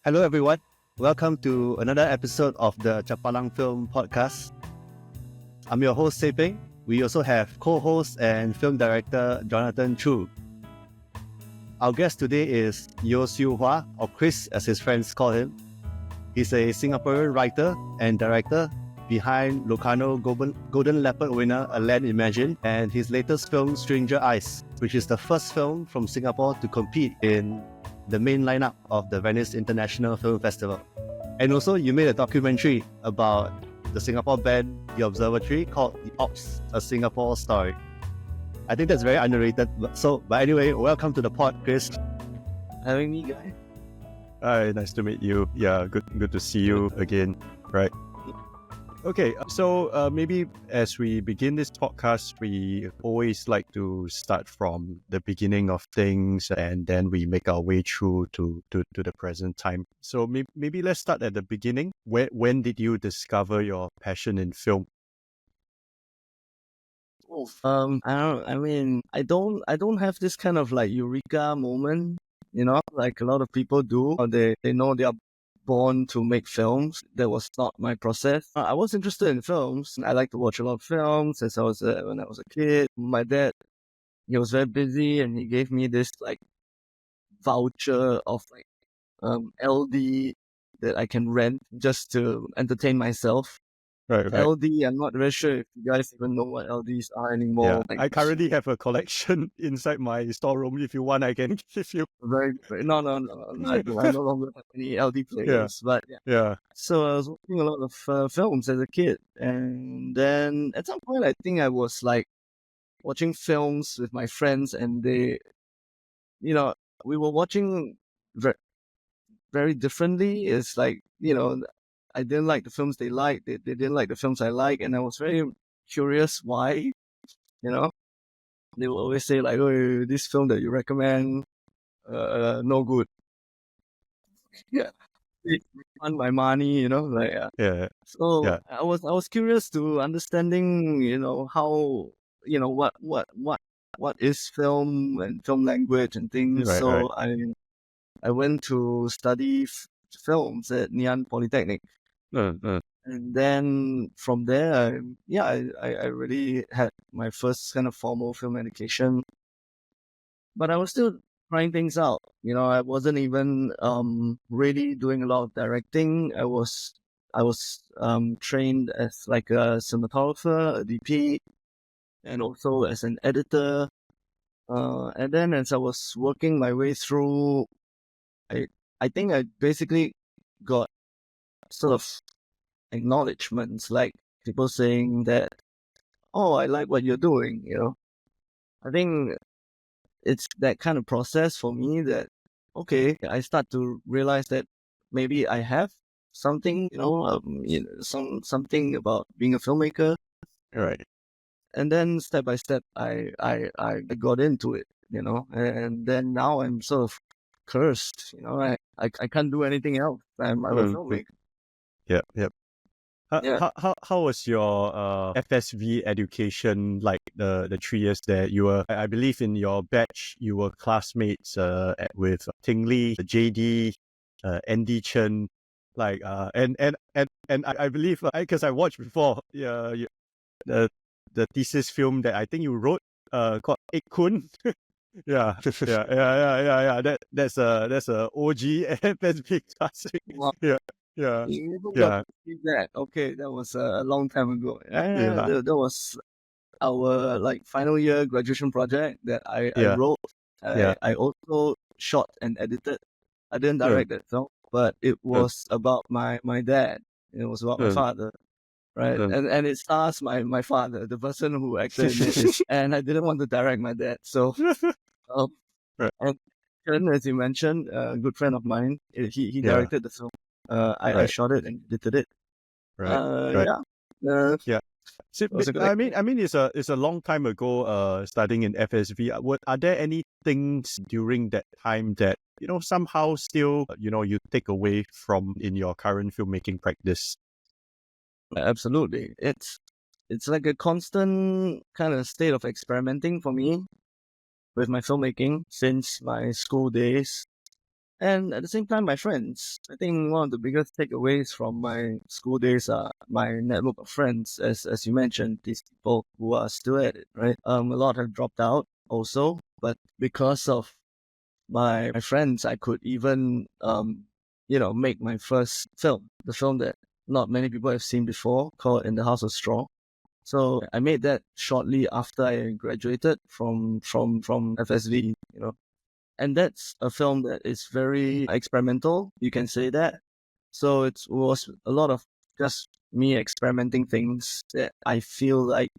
Hello, everyone. Welcome to another episode of the Chapalang Film Podcast. I'm your host, Seping. We also have co-host and film director Jonathan Chu. Our guest today is Siew Hua, or Chris as his friends call him. He's a Singaporean writer and director behind Locarno Golden Leopard winner A Land Imagined and his latest film Stranger Eyes, which is the first film from Singapore to compete in the main lineup of the Venice International Film Festival. And also, you made a documentary about the Singapore band The Observatory called The Ops, A Singapore Story. I think that's very underrated. But anyway, welcome to the pod, Chris. Having me, guy. Hi, nice to meet you. Yeah, good to see you again. Right. Okay, so maybe as we begin this podcast, we always like to start from the beginning of things and then we make our way through to the present time. So maybe let's start at the beginning. When did you discover your passion in film? I don't have this kind of like eureka moment, like a lot of people do. They know they are born to make films. That was not my process. I was interested in films. I like to watch a lot of films since when I was a kid. My dad, he was very busy and he gave me this like voucher of like LD that I can rent just to entertain myself. Right. LD, I'm not very sure if you guys even know what LDs are anymore. Yeah, Like, I currently have a collection inside my storeroom. If you want, I can give you. No. I no longer have any LD players. But Yeah. So I was watching a lot of films as a kid, and then at some point I think I was like watching films with my friends, and they, we were watching very differently. It's like, I didn't like the films they liked. They didn't like the films I like, and I was very curious why. They will always say like, "Oh, this film that you recommend, no good." Yeah, refund my money. Yeah. So Yeah. I was curious to understanding, how, what is film and film language and things. Right, So I went to study films at Ngee Polytechnic. And then from there, I really had my first kind of formal film education. But I was still trying things out. I wasn't even really doing a lot of directing. I was trained as like a cinematographer, a DP, and also as an editor. And then as I was working my way through, I think I basically got sort of acknowledgements, like people saying that, "Oh, I like what you're doing." I think it's that kind of process for me that, okay, I start to realize that maybe I have something, something about being a filmmaker. Right. And then step by step, I got into it, and then now I'm sort of cursed, I can't do anything else. I'm a filmmaker. Yep. Yeah. How was your FSV education, like the 3 years there? You were, I believe, in your batch you were classmates with Ting Lee, JD, Andy Chen, like and I believe, because I watched before the thesis film that I think you wrote called Ek Kun. Yeah. That's a OG FSV classic. Wow. Yeah. You even Yeah. got to see that. Okay, that was a long time ago. Yeah. That was our like final year graduation project that I Yeah. wrote. Yeah. I also shot and edited. I didn't direct that film, but it was about my dad. It was about my father, right? And it stars my father, the person who acted in it. And I didn't want to direct my dad, so Right. and Chen, as you mentioned, a good friend of mine, he Yeah. directed the film. I Right. shot it and edited it. Right. Yeah. So, was a good I mean, it's a long time ago. Studying in FSV. Are there any things during that time that somehow still you take away from in your current filmmaking practice? Absolutely. It's like a constant kind of state of experimenting for me with my filmmaking since my school days. And at the same time, my friends. I think one of the biggest takeaways from my school days are my network of friends. As you mentioned, these people who are still at it, right? A lot have dropped out also, but because of my friends, I could even make my first film, the film that not many people have seen before, called In the House of Straw. So I made that shortly after I graduated from FSV, and that's a film that is very experimental, you can say that. So it was a lot of just me experimenting things that I feel like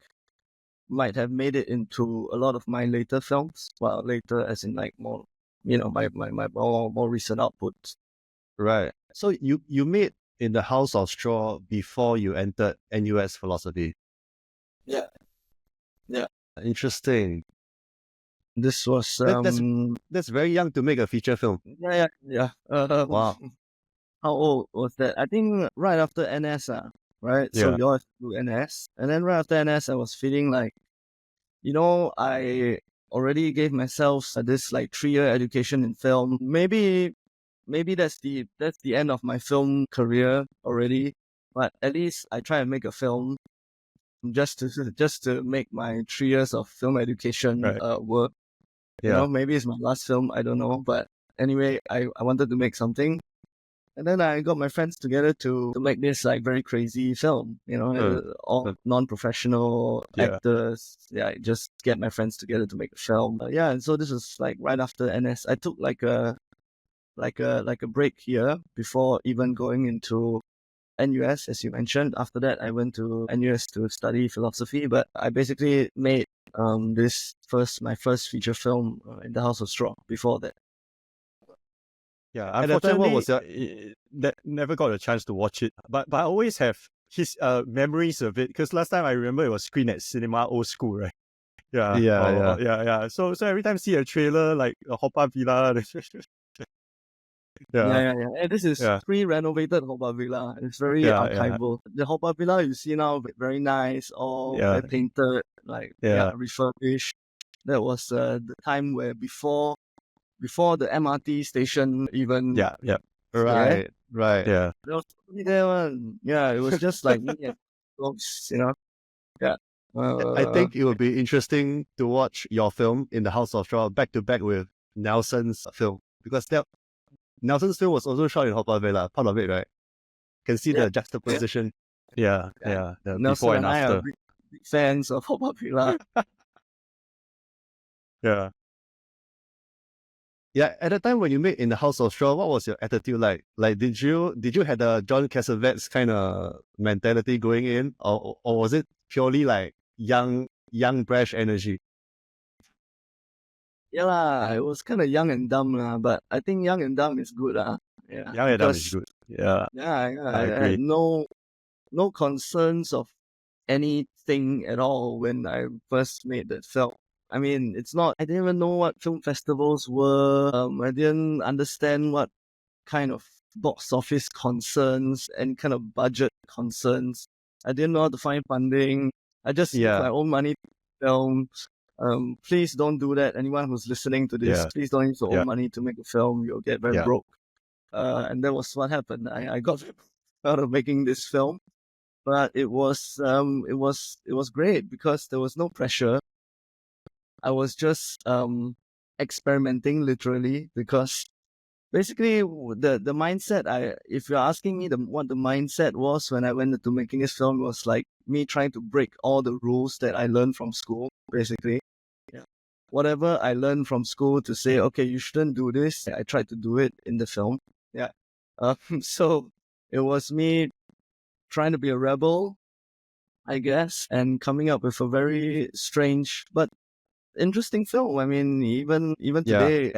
might have made it into a lot of my later films. Well, later as in like more, my more recent outputs. Right. So you made In the House of Straw before you entered NUS Philosophy. Yeah. Yeah. Interesting. This was that's very young to make a feature film. Yeah. Wow. How old was that? I think right after NS, right? So Yeah. we all have to do NS. And then right after NS, I was feeling like, I already gave myself this like 3-year education in film. Maybe that's the end of my film career already. But at least I try and make a film just to make my 3 years of film education work. Yeah. Maybe it's my last film, I don't know. But anyway, I wanted to make something. And then I got my friends together to make this like very crazy film, all non-professional actors. Yeah, just get my friends together to make a film. And so this was like right after NS. I took like a break here before even going into NUS, as you mentioned. After that, I went to NUS to study philosophy, but I basically made my first feature film in the House of Straw before that. Yeah, At that time, what was that never got a chance to watch it, but I always have his memories of it, because last time I remember it was screened at Cinema Old School, right? Yeah, yeah. So every time I see a trailer like Haw-Par Villa, And this is pre-renovated Haw-Par Villa. It's very archival. The Haw-Par Villa you see now, very nice, all painted, refurbished. That was the time where before the MRT station even. Right. Yeah. There was nobody there, man. Yeah, it was just like me and folks, Yeah. I think it would be interesting to watch your film In the House of Straw back to back with Nelson's film, because Nelson's film was also shot in Haw-Par Villa, part of it, right? Can see the juxtaposition. Yeah. Nelson Before and I after. are big fans of Haw-Par Villa. Yeah. Yeah, at the time when you made In the House of Straw, what was your attitude like? Like, did you have a John Cassavetes kind of mentality going in, or was it purely like young brash energy? Yeah lah, it was kind of young and dumb lah, but I think young and dumb is good lah. Yeah, Young and Dumb is good. Yeah. I agree. had no concerns of anything at all when I first made that film. I mean, I didn't even know what film festivals were. I didn't understand what kind of box office concerns and kind of budget concerns. I didn't know how to find funding. I just used my own money to film. Please don't do that. Anyone who's listening to this, please don't use your own money to make a film. You'll get very broke. And that was what happened. I got out of making this film, but it was great because there was no pressure. I was just experimenting literally, because basically the mindset, if you're asking me what the mindset was when I went into making this film, was like me trying to break all the rules that I learned from school, basically. Whatever I learned from school to say, okay, you shouldn't do this, I tried to do it in the film. So it was me trying to be a rebel, I guess, and coming up with a very strange but interesting film. I mean, even today,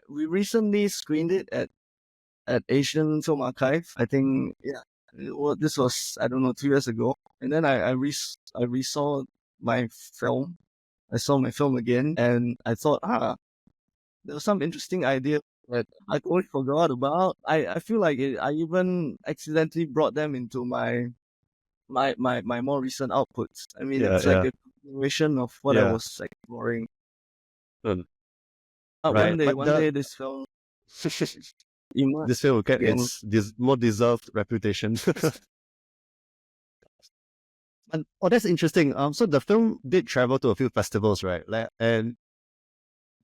we recently screened it at Asian Film Archive. I think, this was, I don't know, 2 years ago. And then I resaw my film. I saw my film again, and I thought, there was some interesting idea that I totally forgot about. I feel like I even accidentally brought them into my more recent outputs. I mean, it's like a continuation of what I was exploring. One day this film this film will get again. its more deserved reputation. And that's interesting. So the film did travel to a few festivals, right? And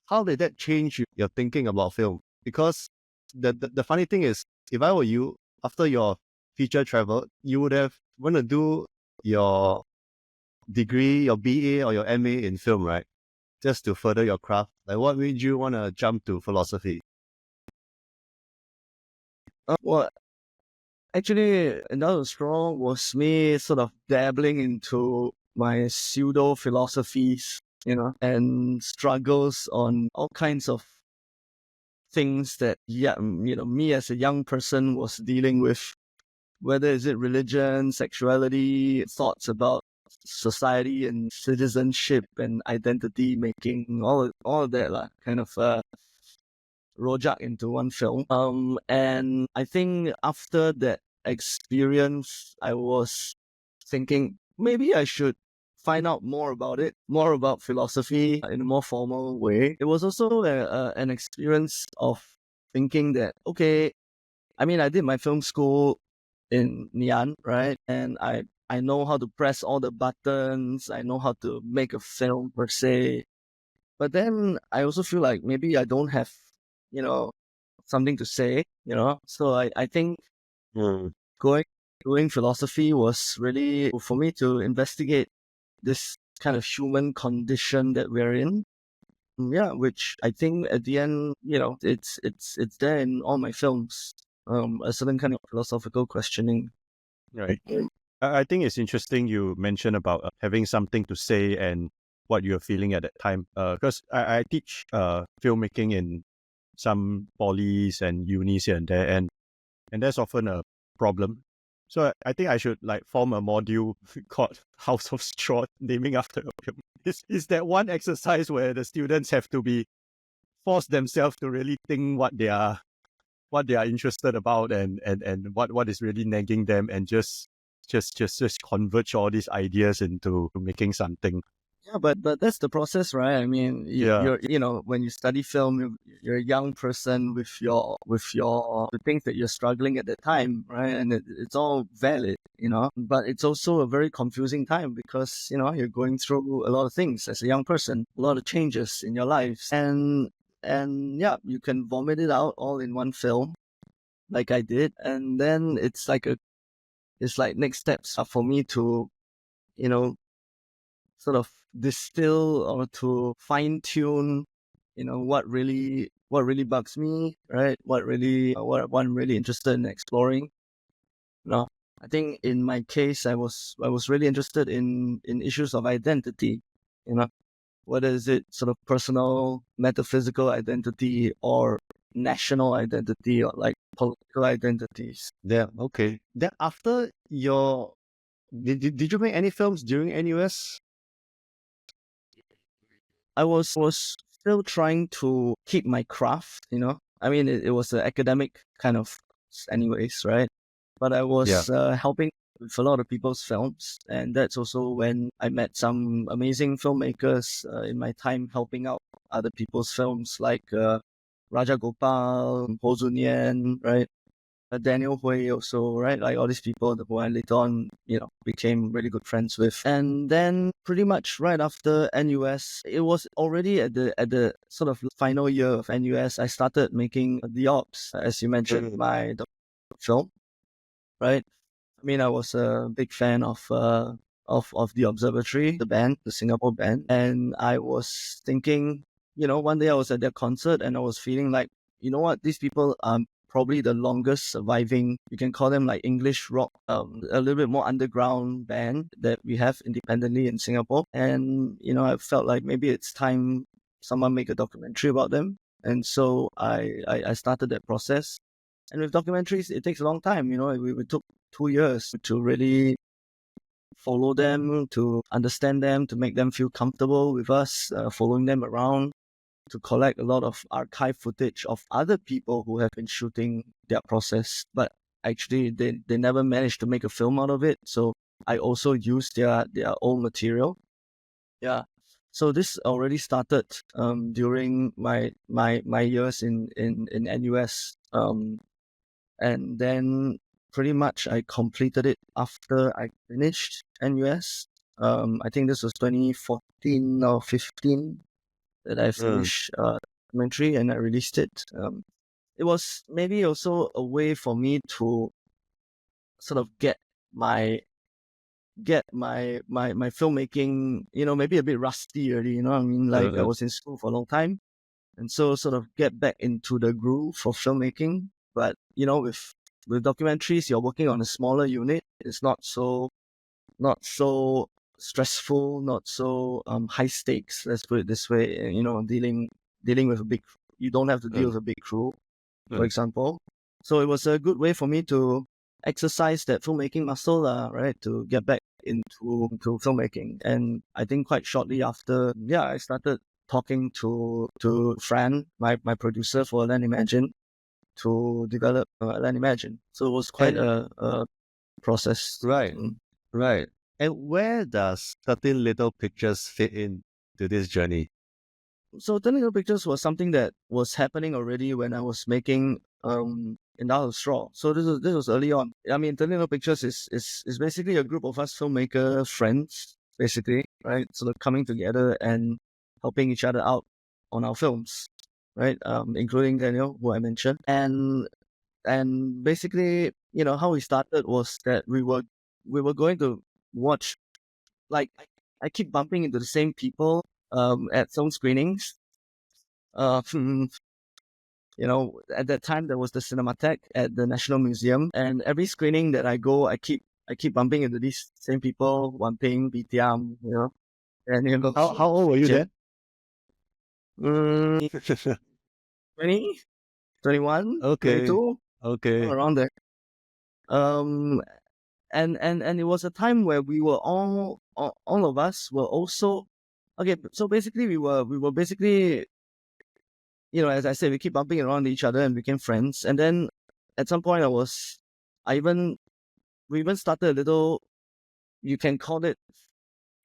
how did that change your thinking about film? Because the funny thing is, if I were you, after your feature travel, you would have want to do your degree, your BA or your MA in film, right? Just to further your craft. Like, what made you want to jump to philosophy? Well, actually, another straw was me sort of dabbling into my pseudo philosophies, and struggles on all kinds of things that, me as a young person was dealing with, whether is it religion, sexuality, thoughts about society and citizenship and identity making, all of that kind of rojak into one film. And I think after that experience, I was thinking maybe I should find out more about it, more about philosophy in a more formal way. It was also an experience of thinking that, okay, I mean, I did my film school in Nian, right? And I know how to press all the buttons. I know how to make a film per se. But then I also feel like maybe I don't have, something to say, So I think going philosophy was really for me to investigate this kind of human condition that we're in. Yeah, which I think at the end, it's there in all my films. A certain kind of philosophical questioning. Right. I think it's interesting you mentioned about having something to say and what you're feeling at that time. Because I teach filmmaking in some polys and unis here and there, and that's often a problem. So I think I should form a module called House of Straw, naming after a film. Is that one exercise where the students have to force themselves to really think what they are interested about and what is really nagging them, and just converge all these ideas into making something. Yeah, but that's the process, right? I mean, you're when you study film, you're a young person with the things that you're struggling at that time, right? And it's all valid, But it's also a very confusing time because you're going through a lot of things as a young person, a lot of changes in your lives, and yeah, you can vomit it out all in one film, like I did, and then it's like next steps are for me to, sort of distill or to fine tune, what really bugs me, right? What I'm really interested in exploring. I think in my case, I was really interested in issues of identity, whether is it sort of personal, metaphysical identity or national identity or political identities. Yeah, okay. Then after your did you make any films during NUS? I was still trying to keep my craft, I mean, it was an academic kind of anyways, right? But I was helping with a lot of people's films. And that's also when I met some amazing filmmakers in my time helping out other people's films like Raja Gopal, Ho Zun-Yen, right? Daniel Hui also, right? Like all these people who I later on, became really good friends with. And then pretty much right after NUS, it was already at the sort of final year of NUS, I started making The Ops, as you mentioned, my film, right? I mean, I was a big fan of The Observatory, the band, the Singapore band. And I was thinking, one day I was at their concert and I was feeling like, you know what, these people are probably the longest surviving, you can call them like English rock, a little bit more underground band that we have independently in Singapore. And, I felt like maybe it's time someone make a documentary about them. And so I started that process. And with documentaries, it takes a long time, we took 2 years to really follow them, to understand them, to make them feel comfortable with us, following them around, to collect a lot of archive footage of other people who have been shooting their process. But actually, they never managed to make a film out of it. So I also used their old material. Yeah. So this already started during my years in NUS. And then pretty much I completed it after I finished NUS. I think this was 2014 or 15 that I finished documentary and I released it. It was maybe also a way for me to sort of get my filmmaking, maybe a bit rusty already, I mean, like I was in school for a long time. And so sort of get back into the groove of filmmaking. But, with documentaries, you're working on a smaller unit. It's not so stressful, not so high stakes. Let's put it this way. Dealing with you don't have to deal with a big crew, for example. So it was a good way for me to exercise that filmmaking muscle, right? To get back into filmmaking. And I think quite shortly after, I started talking to Fran, my producer for Land Imagine, to develop Land Imagine. So it was quite a process. Right. And where does 13 Little Pictures fit in to this journey? So 13 Little Pictures was something that was happening already when I was making In the House of Straw. So this was early on. I mean, 13 Little Pictures is basically a group of us filmmaker friends, basically, right? Sort of coming together and helping each other out on our films, right? Including Daniel, who I mentioned. And basically, how we started was that we were going to watch, like, I keep bumping into the same people at film screenings. At that time there was the Cinematheque at the National Museum, and every screening that I go, I keep bumping into these same people, Wan Ping, Bitiam, and How old were you then? 20, 21, Okay. 22, Okay. around there. And it was a time where we were all of us were also okay. So basically, we were basically, as I said, we keep bumping around each other and became friends. And then at some point, we even started a little, you can call it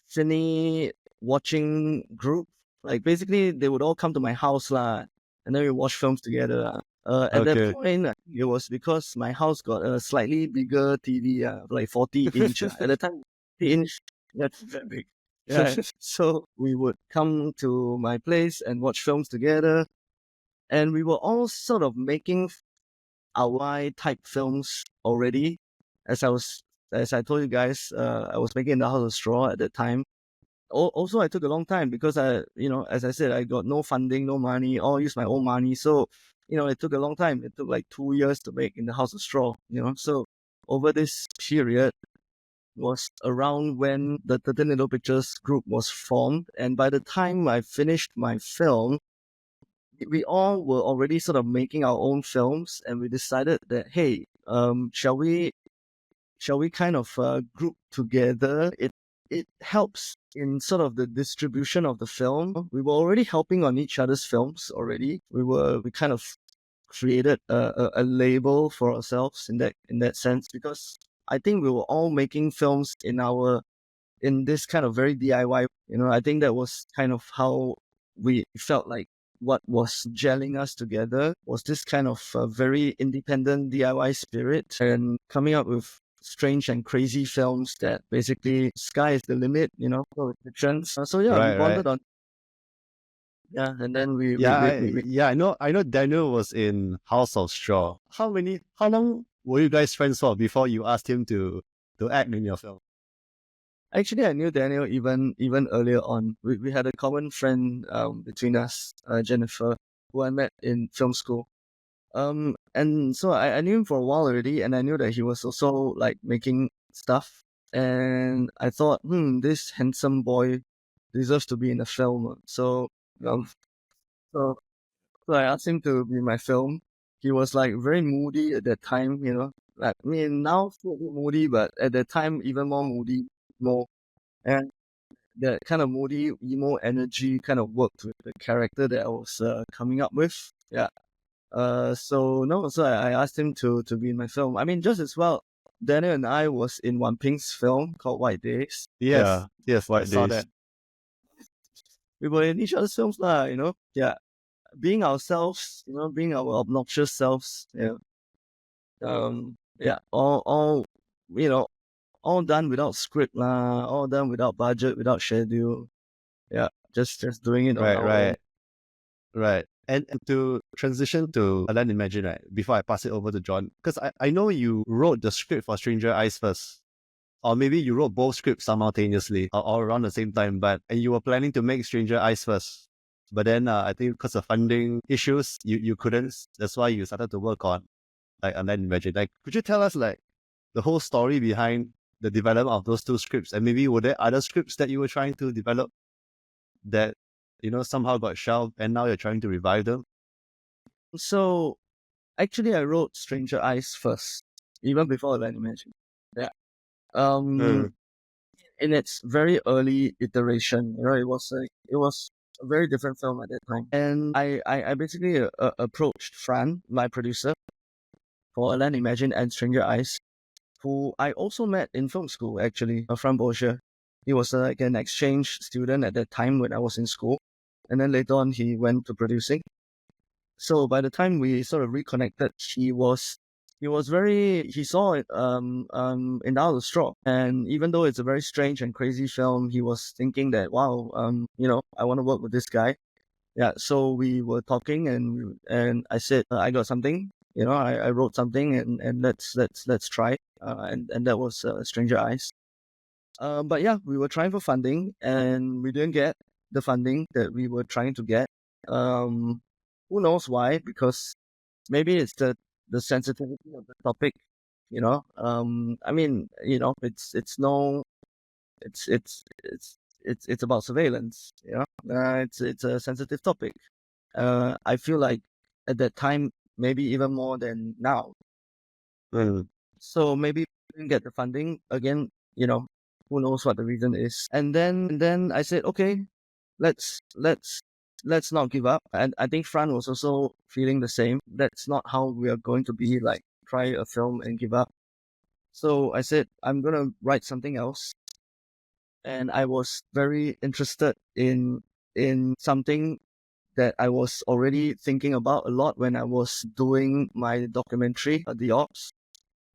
cine watching group. Like basically, they would all come to my house and then we watch films together. At that point, it was because my house got a slightly bigger TV, like 40 inch. At the time, 40 inch, that's that big. Yeah. So we would come to my place and watch films together. And we were all sort of making our type films already. As I told you guys, I was making The House of Straw at that time. Also, I took a long time because as I said, I got no funding, no money, all use my own money. So, it took a long time. It took like 2 years to make In the House of Straw, So over this period was around when the 13 Little Pictures group was formed. And by the time I finished my film, we all were already sort of making our own films, and we decided that, hey, shall we kind of group together? It helps in sort of the distribution of the film. We were already helping on each other's films already. We kind of created a label for ourselves in that sense, because I think we were all making films in this kind of very DIY. I think that was kind of how we felt like what was gelling us together was this kind of very independent DIY spirit, and coming up with strange and crazy films that basically sky is the limit, for fictions. So we bonded on. Yeah, and then we I know Daniel was in House of Straw. How long were you guys friends for before you asked him to act in your film? Actually, I knew Daniel even earlier on. We had a common friend between us, Jennifer, who I met in film school. And so I knew him for a while already, and I knew that he was also like making stuff. And I thought, this handsome boy deserves to be in a film. So so I asked him to be in my film. He was like very moody at that time, Like, I mean, now still a bit moody, but at that time even more moody, more. And that kind of moody, emo energy kind of worked with the character that I was coming up with. Yeah. So I asked him to be in my film. I mean, just as well, Daniel and I was in Wan Ping's film called White Days. Yes, White I saw Days. that. we were in each other's films lah, Yeah, being ourselves, being our obnoxious selves. Yeah. Yeah, all all done without script lah, all done without budget, without schedule. Yeah, just doing it on our own. Right. And to transition to Alan Imagine, right, before I pass it over to John, because I know you wrote the script for Stranger Eyes first. Or maybe you wrote both scripts simultaneously or around the same time, and you were planning to make Stranger Eyes first. But then I think because of funding issues, you couldn't. That's why you started to work on like Alan Imagine. Like, could you tell us like the whole story behind the development of those two scripts? And maybe were there other scripts that you were trying to develop that, somehow got shelved and now you're trying to revive them? So actually I wrote Stranger Eyes first, even before Alan Imagine. Yeah. In its very early iteration, it was a very different film at that time. And I basically approached Fran, my producer, for Alan Imagine and Stranger Eyes, who I also met in film school, actually, Fran Boscher. He was like an exchange student at that time when I was in school. And then later on, he went to producing. So by the time we sort of reconnected, he saw it in Out of the Straw. And even though it's a very strange and crazy film, he was thinking that, wow, I want to work with this guy. Yeah, so we were talking and I said, I got something, I wrote something and let's try. And that was Stranger Eyes. But yeah, we were trying for funding and we didn't get the funding that we were trying to get. Who knows why? Because maybe it's the sensitivity of the topic, I mean, it's about surveillance, it's a sensitive topic. I feel like at that time, maybe even more than now. So maybe we didn't get the funding again, who knows what the reason is. And then I said, okay, let's not give up. And I think Fran was also feeling the same. That's not how we are going to be, like try a film and give up. So I said, I'm going to write something else. And I was very interested in something that I was already thinking about a lot when I was doing my documentary, The Ops.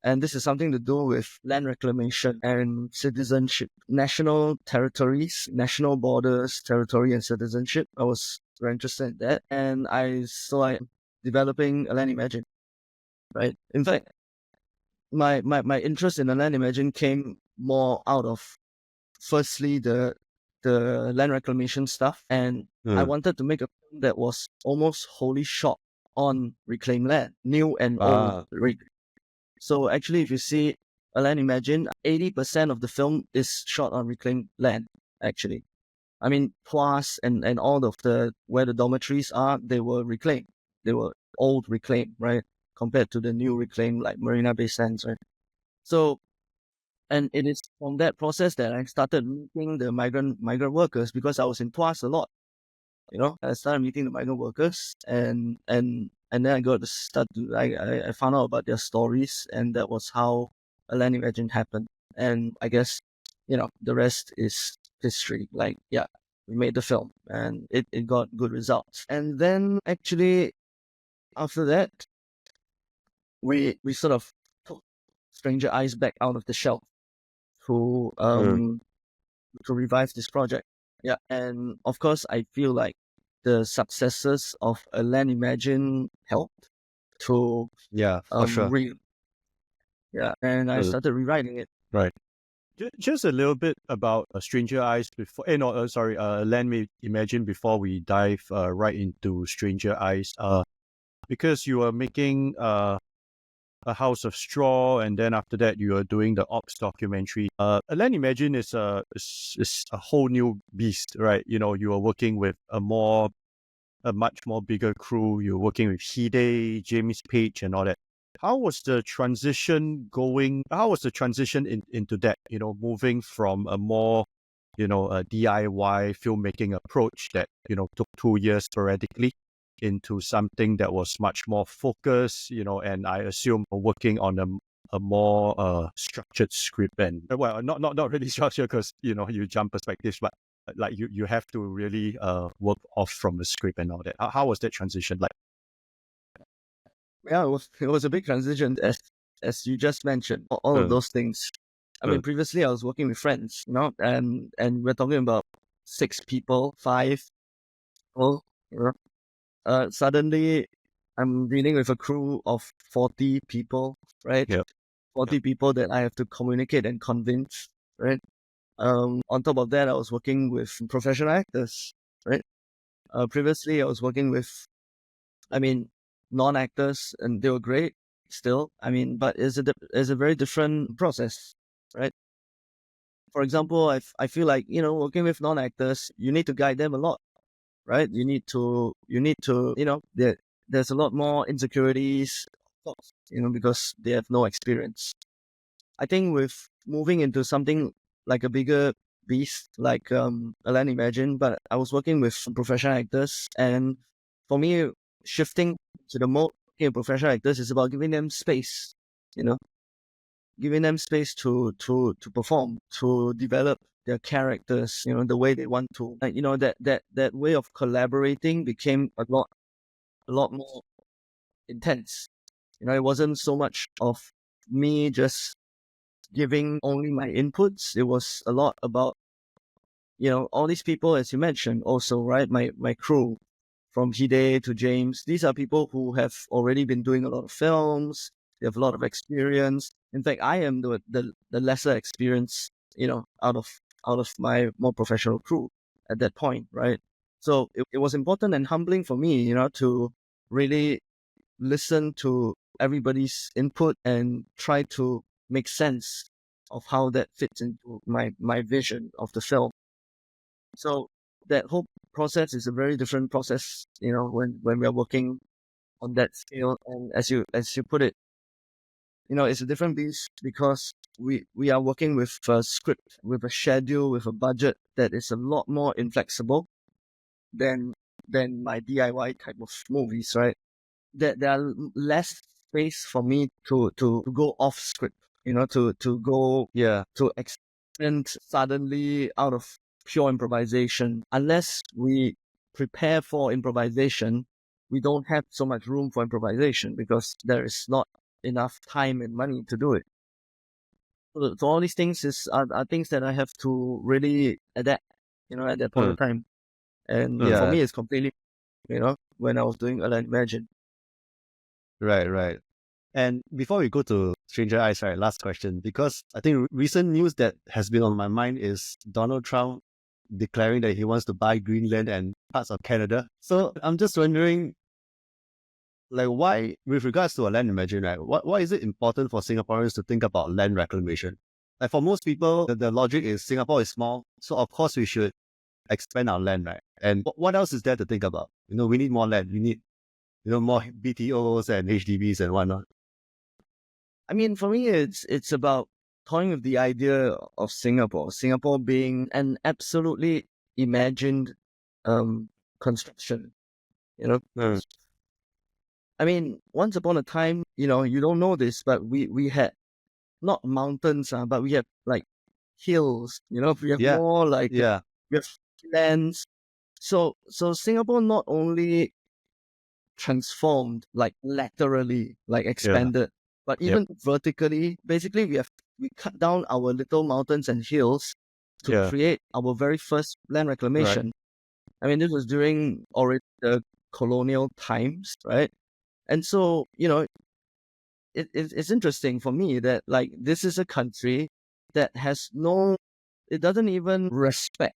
And this is something to do with land reclamation and citizenship, national territories, national borders, territory and citizenship. I was very interested in that. And I'm developing Alan Imagine, right? In fact, my interest in Alan Imagine came more out of, firstly, the land reclamation stuff. And I wanted to make a film that was almost wholly shot on reclaimed land, new and old. So actually, if you see Alan Imagine, 80% of the film is shot on reclaimed land, actually. I mean, Tuas and all of where the dormitories are, they were reclaimed. They were old reclaimed, right? Compared to the new reclaimed, like Marina Bay Sands, right? So, and it is from that process that I started meeting the migrant workers, because I was in Tuas a lot. I started meeting the migrant workers and then I got to start I found out about their stories, and that was how Alan Imagine happened. And I guess, the rest is history. Like, yeah, we made the film and it got good results. And then actually after that, we sort of took Stranger Eyes back out of the shelf to revive this project. Yeah. And of course, I feel like the successes of Alan Imagine helped to for sure. And I started rewriting it. Right. Just a little bit about Stranger Eyes before. Alan Imagine before we dive right into Stranger Eyes. Because you are making a House of Straw, and then after that you are doing the Ops documentary. Alan Imagine is a whole new beast, right? You are working with a much more bigger crew. You're working with Hide, James Page, and all that. How was the transition going? How was the transition into that? Moving from a more, a DIY filmmaking approach that took 2 years sporadically into something that was much more focused. And I assume working on a more structured script, and well, not really structured because you jump perspectives, but like you have to really work off from the script and all that. How was that transition like? Yeah, it was a big transition, as you just mentioned, all of those things. I mean, previously I was working with friends, and we're talking about 6 people, 5 people. Suddenly I'm dealing with a crew of 40 people, right? Yep. 40 people that I have to communicate and convince, right? On top of that, I was working with professional actors, right? Previously, I was working with, non-actors, and they were great still. But it's a very different process, right? For example, I feel like, working with non-actors, you need to guide them a lot, right? You need to, there's a lot more insecurities, because they have no experience. I think with moving into something like a bigger beast, like Alan Imagine, but I was working with professional actors, and for me, shifting to the mode of professional actors is about giving them space, giving them space to perform, to develop their characters, the way they want to. That way of collaborating became a lot more intense. It wasn't so much of me just giving only my inputs. It was a lot about, all these people, as you mentioned, also, right? My crew, from Hideo to James, these are people who have already been doing a lot of films. They have a lot of experience. In fact, I am the lesser experience, out of my more professional crew at that point, right? So it was important and humbling for me, to really listen to everybody's input and try to make sense of how that fits into my vision of the film. So that whole process is a very different process, when we're working on that scale. And as you put it, it's a different beast because we are working with a script, with a schedule, with a budget that is a lot more inflexible than my DIY type of movies, right? That there are less space for me to go off script, to go to extend suddenly out of pure improvisation. Unless we prepare for improvisation, we don't have so much room for improvisation because there is not enough time and money to do it. So all these things are things that I have to really adapt, at that point of time. And for me, it's completely, when I was doing Alan Imagine. Right. And before we go to Stranger Eyes, right, last question, because I think recent news that has been on my mind is Donald Trump declaring that he wants to buy Greenland and parts of Canada. So I'm just wondering, like, why, with regards to a land imagine, right, why is it important for Singaporeans to think about land reclamation? Like, for most people, the logic is Singapore is small, so of course we should expand our land, right? And what else is there to think about? We need more land. We need, more BTOs and HDBs and whatnot. For me, it's about toying with the idea of Singapore being an absolutely imagined construction, once upon a time, you don't know this, but we had not mountains, but we have like hills, we have more like, we have lands. So Singapore not only transformed, like laterally, like expanded, but even vertically. Basically, we cut down our little mountains and hills to create our very first land reclamation. Right. This was during already the colonial times, right? And so, it's interesting for me that, like, this is a country that it doesn't even respect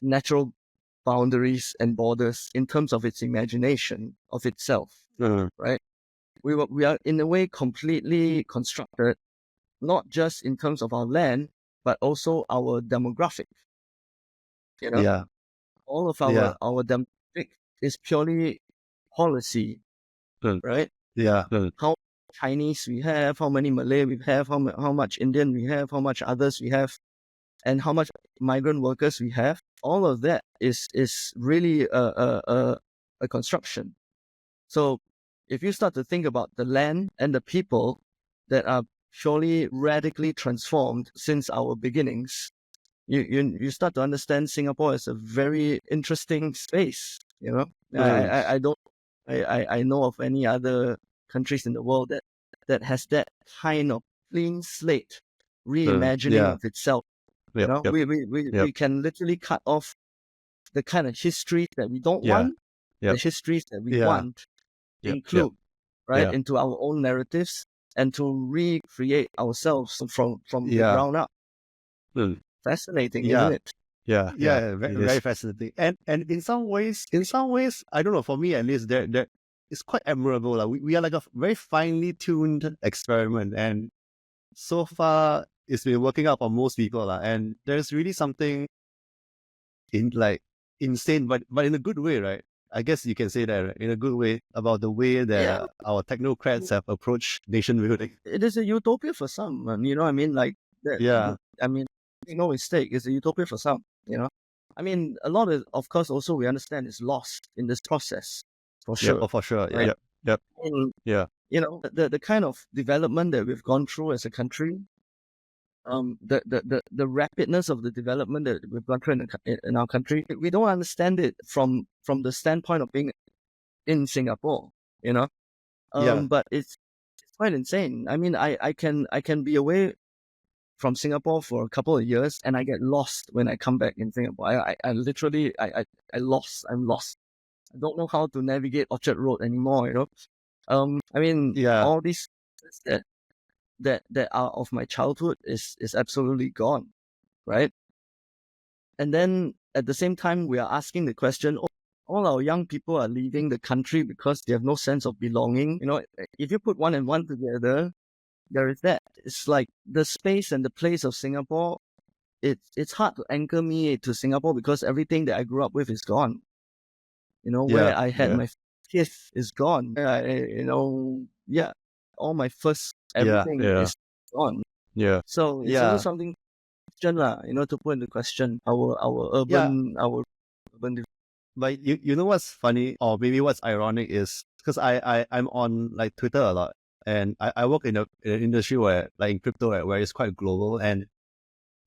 natural boundaries and borders in terms of its imagination of itself, right? We are in a way completely constructed, not just in terms of our land, but also our demographic. All of our demographic is purely policy, right? How Chinese we have, how many Malay we have, how much Indian we have, how much others we have, and how much migrant workers we have. All of that is really a construction. So if you start to think about the land and the people that are surely radically transformed since our beginnings, you start to understand Singapore as a very interesting space. I don't I know of any other countries in the world that has that kind of clean slate reimagining of itself. We can literally cut off the kind of histories that we don't want, the histories that we want, include into our own narratives, and to recreate ourselves from the ground up. Fascinating, isn't it? Very, very fascinating. And in some ways, I don't know, for me at least, there it's quite admirable. Like we are like a very finely tuned experiment, and so far it's been working out for most people. And there's really something insane, but in a good way, right? I guess you can say that, right? In a good way, about the way that our technocrats have approached nation building. It is a utopia for some, you know what I mean? Like that, I mean, make no mistake, it's a utopia for some, I mean, a lot of course, also we understand is lost in this process, for sure. For sure. Right? Yep. The kind of development that we've gone through as a country, the rapidness of the development that we've gone through in our country, we don't understand it from the standpoint of being in Singapore, but it's quite insane. I mean, I can be away from Singapore for a couple of years and I get lost when I come back in Singapore. I literally I'm lost. I don't know how to navigate Orchard Road anymore, I mean, all these that are of my childhood is absolutely gone, right? And then at the same time, we are asking the question, all our young people are leaving the country because they have no sense of belonging. If you put one and one together, there is that. It's like the space and the place of Singapore. It's hard to anchor me to Singapore because everything that I grew up with is gone. Where I had my kids is gone. All my first everything is gone. So it's also something to put into question our urban our urban. But you know what's funny, or maybe what's ironic, is because I'm on like Twitter a lot, and I work in an industry where, like in crypto, right, where it's quite global, and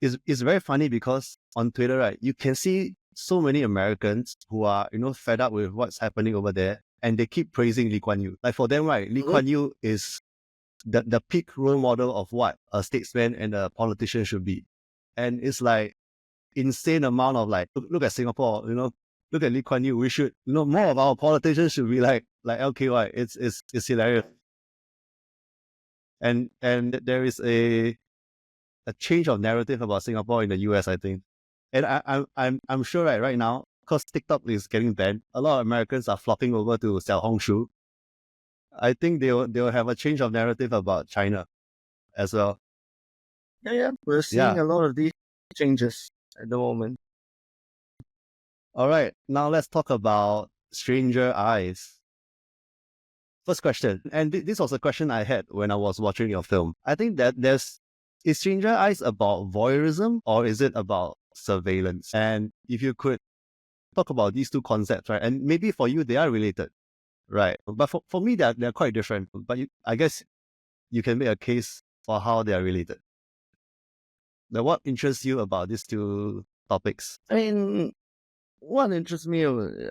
it's very funny because on Twitter, right, you can see so many Americans who are fed up with what's happening over there, and they keep praising Lee Kuan Yew. Like for them, right, Lee Kuan Yew is the peak role model of what a statesman and a politician should be, and it's like insane amount of like look at Singapore, look at Lee Kuan Yew. We should, more of our politicians should be like LKY. It's hilarious. And there is a change of narrative about Singapore in the US, I think. And I'm sure right now, because TikTok is getting banned, a lot of Americans are flocking over to Xiaohongshu. I think they'll have a change of narrative about China as well. Yeah. We're seeing a lot of these changes at the moment. All right, now let's talk about Stranger Eyes. First question, and this was a question I had when I was watching your film. I think that is Stranger Eyes about voyeurism or is it about surveillance? And if you could talk about these two concepts, right? And maybe for you they are related, right? But for me they're quite different. But I guess you can make a case for how they are related. Now, what interests you about these two topics? I mean, what interests me,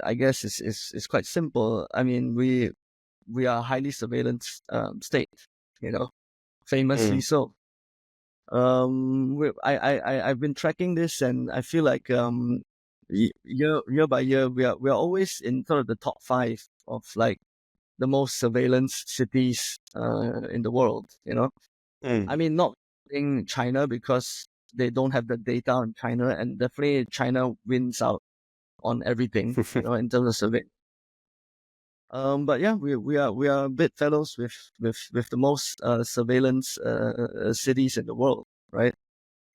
I guess, is quite simple. I mean, we are a highly surveillance state, famously so. I've been tracking this, and I feel like year by year we are always in sort of the top 5 of like the most surveillance cities in the world. I mean, not in China because they don't have the data in China, and definitely China wins out on everything, in terms of survey. But yeah, we are bedfellows with the most surveillance cities in the world, right?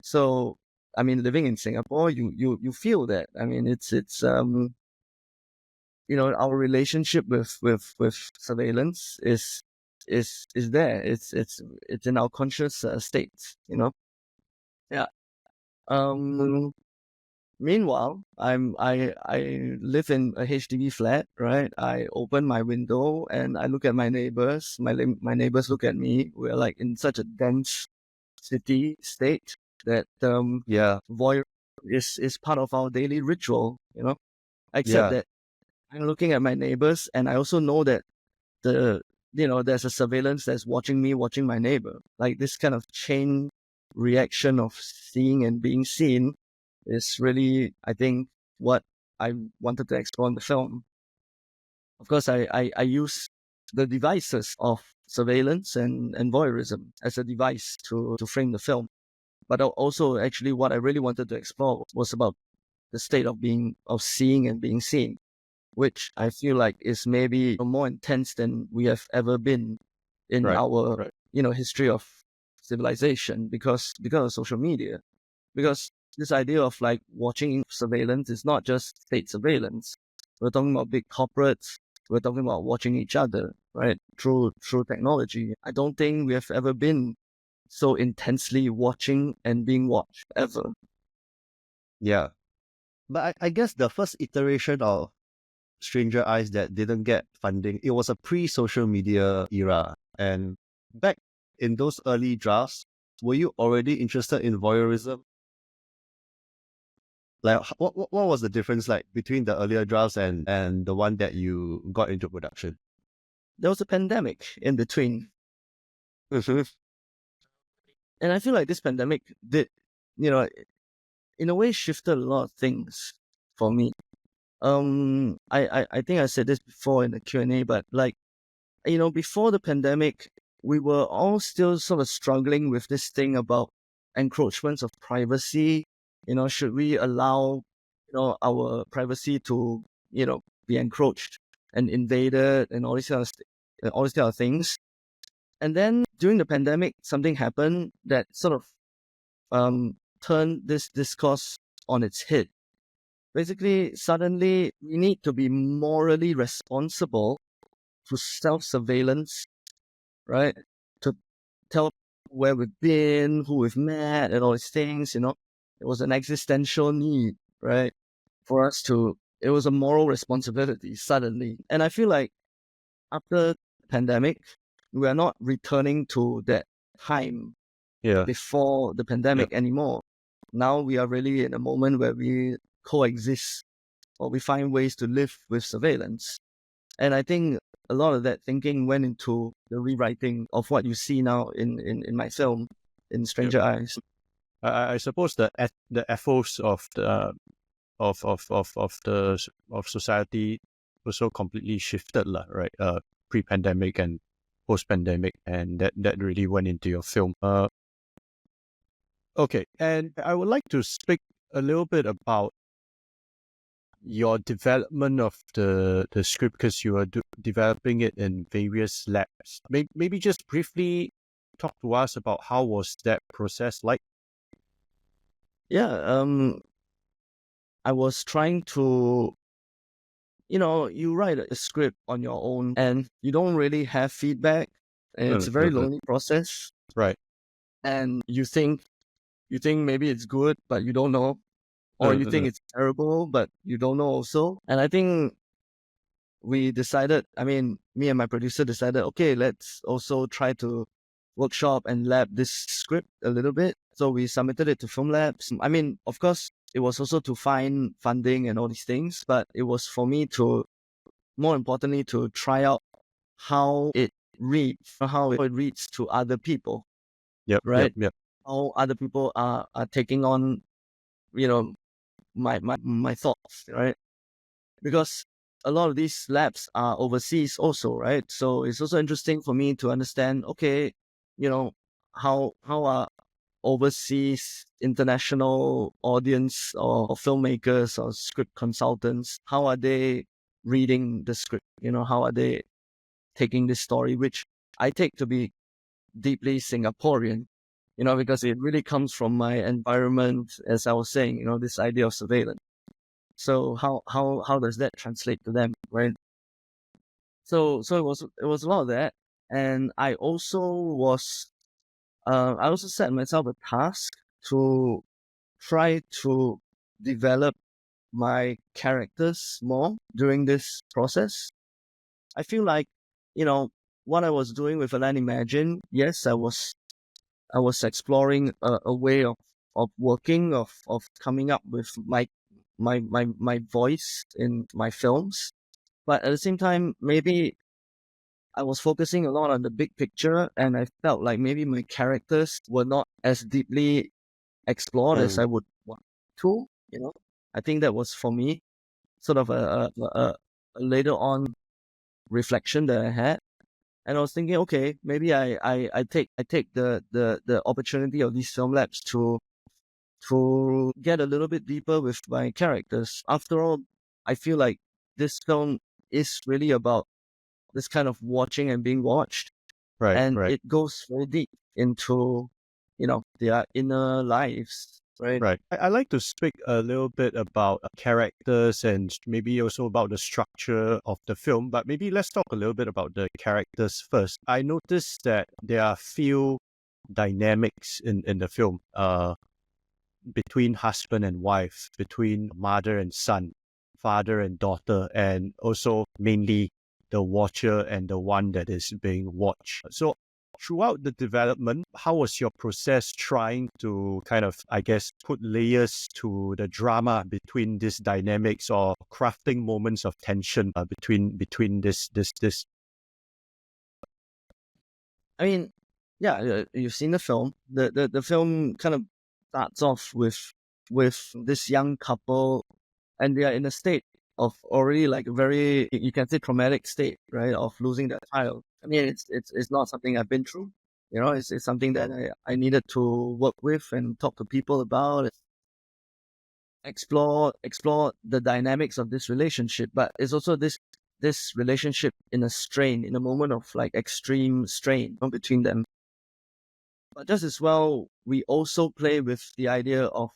So I mean, living in Singapore, you feel that. I mean, it's our relationship with surveillance is there. It's in our conscious state, Yeah. Meanwhile, I live in a HDB flat, right? I open my window and I look at my neighbors. My neighbors look at me. We're like in such a dense city state that voyeurism is part of our daily ritual, except that I'm looking at my neighbors, and I also know that there's a surveillance that's watching me, watching my neighbor. Like this kind of chain reaction of seeing and being seen is really, I think, what I wanted to explore in the film. Of course, I use the devices of surveillance and voyeurism as a device to frame the film. But also, actually, what I really wanted to explore was about the state of seeing and being seen, which I feel like is maybe more intense than we have ever been in our history of civilization because of social media. Because this idea of like watching surveillance is not just state surveillance. We're talking about big corporates. We're talking about watching each other, right? Through technology. I don't think we have ever been so intensely watching and being watched ever. Yeah. But I guess the first iteration of Stranger Eyes that didn't get funding, it was a pre-social media era. And back in those early drafts, were you already interested in voyeurism? Like, what was the difference like between the earlier drafts and the one that you got into production? There was a pandemic in between. And I feel like this pandemic did, in a way shifted a lot of things for me. I think I said this before in the Q&A, but like, before the pandemic, we were all still sort of struggling with this thing about encroachments of privacy. Should we allow, our privacy to, be encroached and invaded and all these kind of things. And then during the pandemic, something happened that sort of turned this discourse on its head. Basically, suddenly we need to be morally responsible to self-surveillance, right? To tell where we've been, who we've met, and all these things, It was an existential need, right? It was a moral responsibility suddenly. And I feel like after the pandemic, we are not returning to that time before the pandemic anymore. Now we are really in a moment where we coexist or we find ways to live with surveillance. And I think a lot of that thinking went into the rewriting of what you see now in my film, in Stranger Eyes. I suppose the ethos of the of society also completely shifted, right? Pre-pandemic and post-pandemic, and that really went into your film. Okay, and I would like to speak a little bit about your development of the script, because you are developing it in various labs. Maybe just briefly talk to us about how was that process like? Yeah, I was trying to, you write a script on your own and you don't really have feedback, and it's a very lonely process. Right. And you think maybe it's good, but you don't know. Or you think it's terrible, but you don't know also. And I think we decided, me and my producer decided, okay, let's also try to workshop and lab this script a little bit. So we submitted it to film labs. Of course, it was also to find funding and all these things, but it was for me to, more importantly, to try out how it reads to other people. Yep. Right? Yep. How other people are taking on, my thoughts, right? Because a lot of these labs are overseas also, right? So it's also interesting for me to understand, okay, how are overseas international audience or filmmakers or script consultants, how are they reading the script? How are they taking this story, which I take to be deeply Singaporean, because it really comes from my environment, as I was saying, this idea of surveillance. So how does that translate to them, right? So it was a lot of that, and I also set myself a task to try to develop my characters more during this process. I feel like, what I was doing with Alan Imagine, yes, I was exploring a way of working, of coming up with my voice in my films. But at the same time, maybe I was focusing a lot on the big picture, and I felt like maybe my characters were not as deeply explored as I would want to. I think that was for me sort of a later on reflection that I had. And I was thinking, okay, maybe I take the opportunity of these film labs to get a little bit deeper with my characters. After all, I feel like this film is really about this kind of watching and being watched. Right, and right. it goes very deep into their inner lives, right? Right. I like to speak a little bit about characters and maybe also about the structure of the film, but maybe let's talk a little bit about the characters first. I noticed that there are few dynamics in the film between husband and wife, between mother and son, father and daughter, and also mainly the watcher and the one that is being watched. So throughout the development, how was your process trying to kind of, I guess, put layers to the drama between these dynamics, or crafting moments of tension between this? I mean, yeah, you've seen the film. The film kind of starts off with this young couple, and they are in a state of already like a very, you can say, traumatic state, right, of losing their child. I mean, it's not something I've been through. It's something that I needed to work with and talk to people about, explore the dynamics of this relationship. But it's also this relationship in a moment of like extreme strain between them. But just as well, we also play with the idea of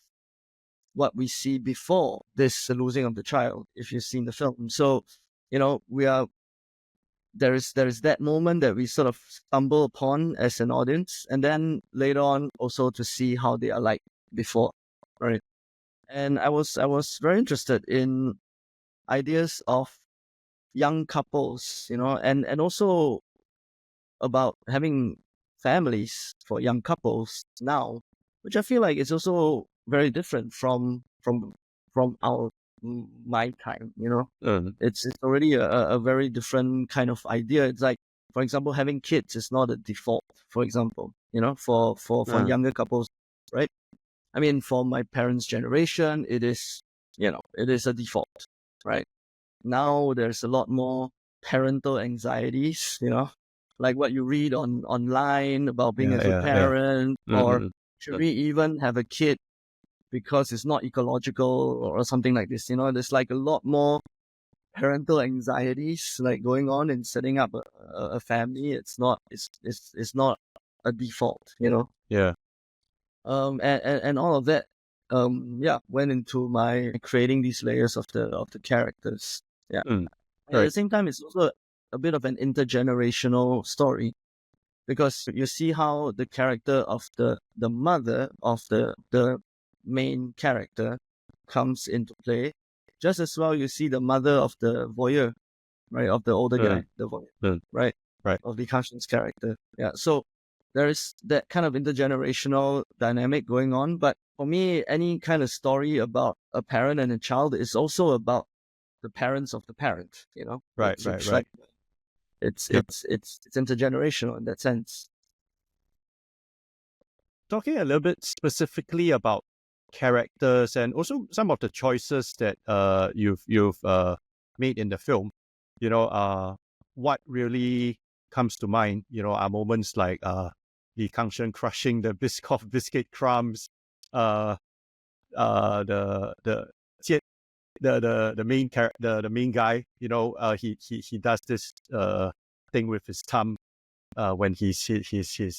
what we see before this losing of the child, if you've seen the film. So, there is that moment that we sort of stumble upon as an audience, and then later on also to see how they are like before, right? And I was very interested in ideas of young couples, and also about having families for young couples now, which I feel like is also very different from our my time. It's already a very different kind of idea. It's like, for example, having kids is not a default, for example, for younger couples, right? I mean, for my parents' generation, it is a default, right? Now there's a lot more parental anxieties, like what you read online about being a good parent, or should we even have a kid because it's not ecological or something like this. There's like a lot more parental anxieties like going on in setting up a family. It's not a default, Yeah. And all of that went into my creating these layers of the characters. Right. At the same time, it's also a bit of an intergenerational story, because you see how the character of the mother of the main character comes into play. Just as well, you see the mother of the voyeur, right, of the older guy, the voyeur, right, of the Kang Sheng's character. Yeah, so there is that kind of intergenerational dynamic going on. But for me, any kind of story about a parent and a child is also about the parents of the parent. Right. Like, it's intergenerational in that sense. Talking a little bit specifically about characters and also some of the choices that you've made in the film, what really comes to mind, are moments like the Kang Sheng crushing the Biscoff biscuit crumbs, the main character, the main guy, he does this thing with his thumb when he's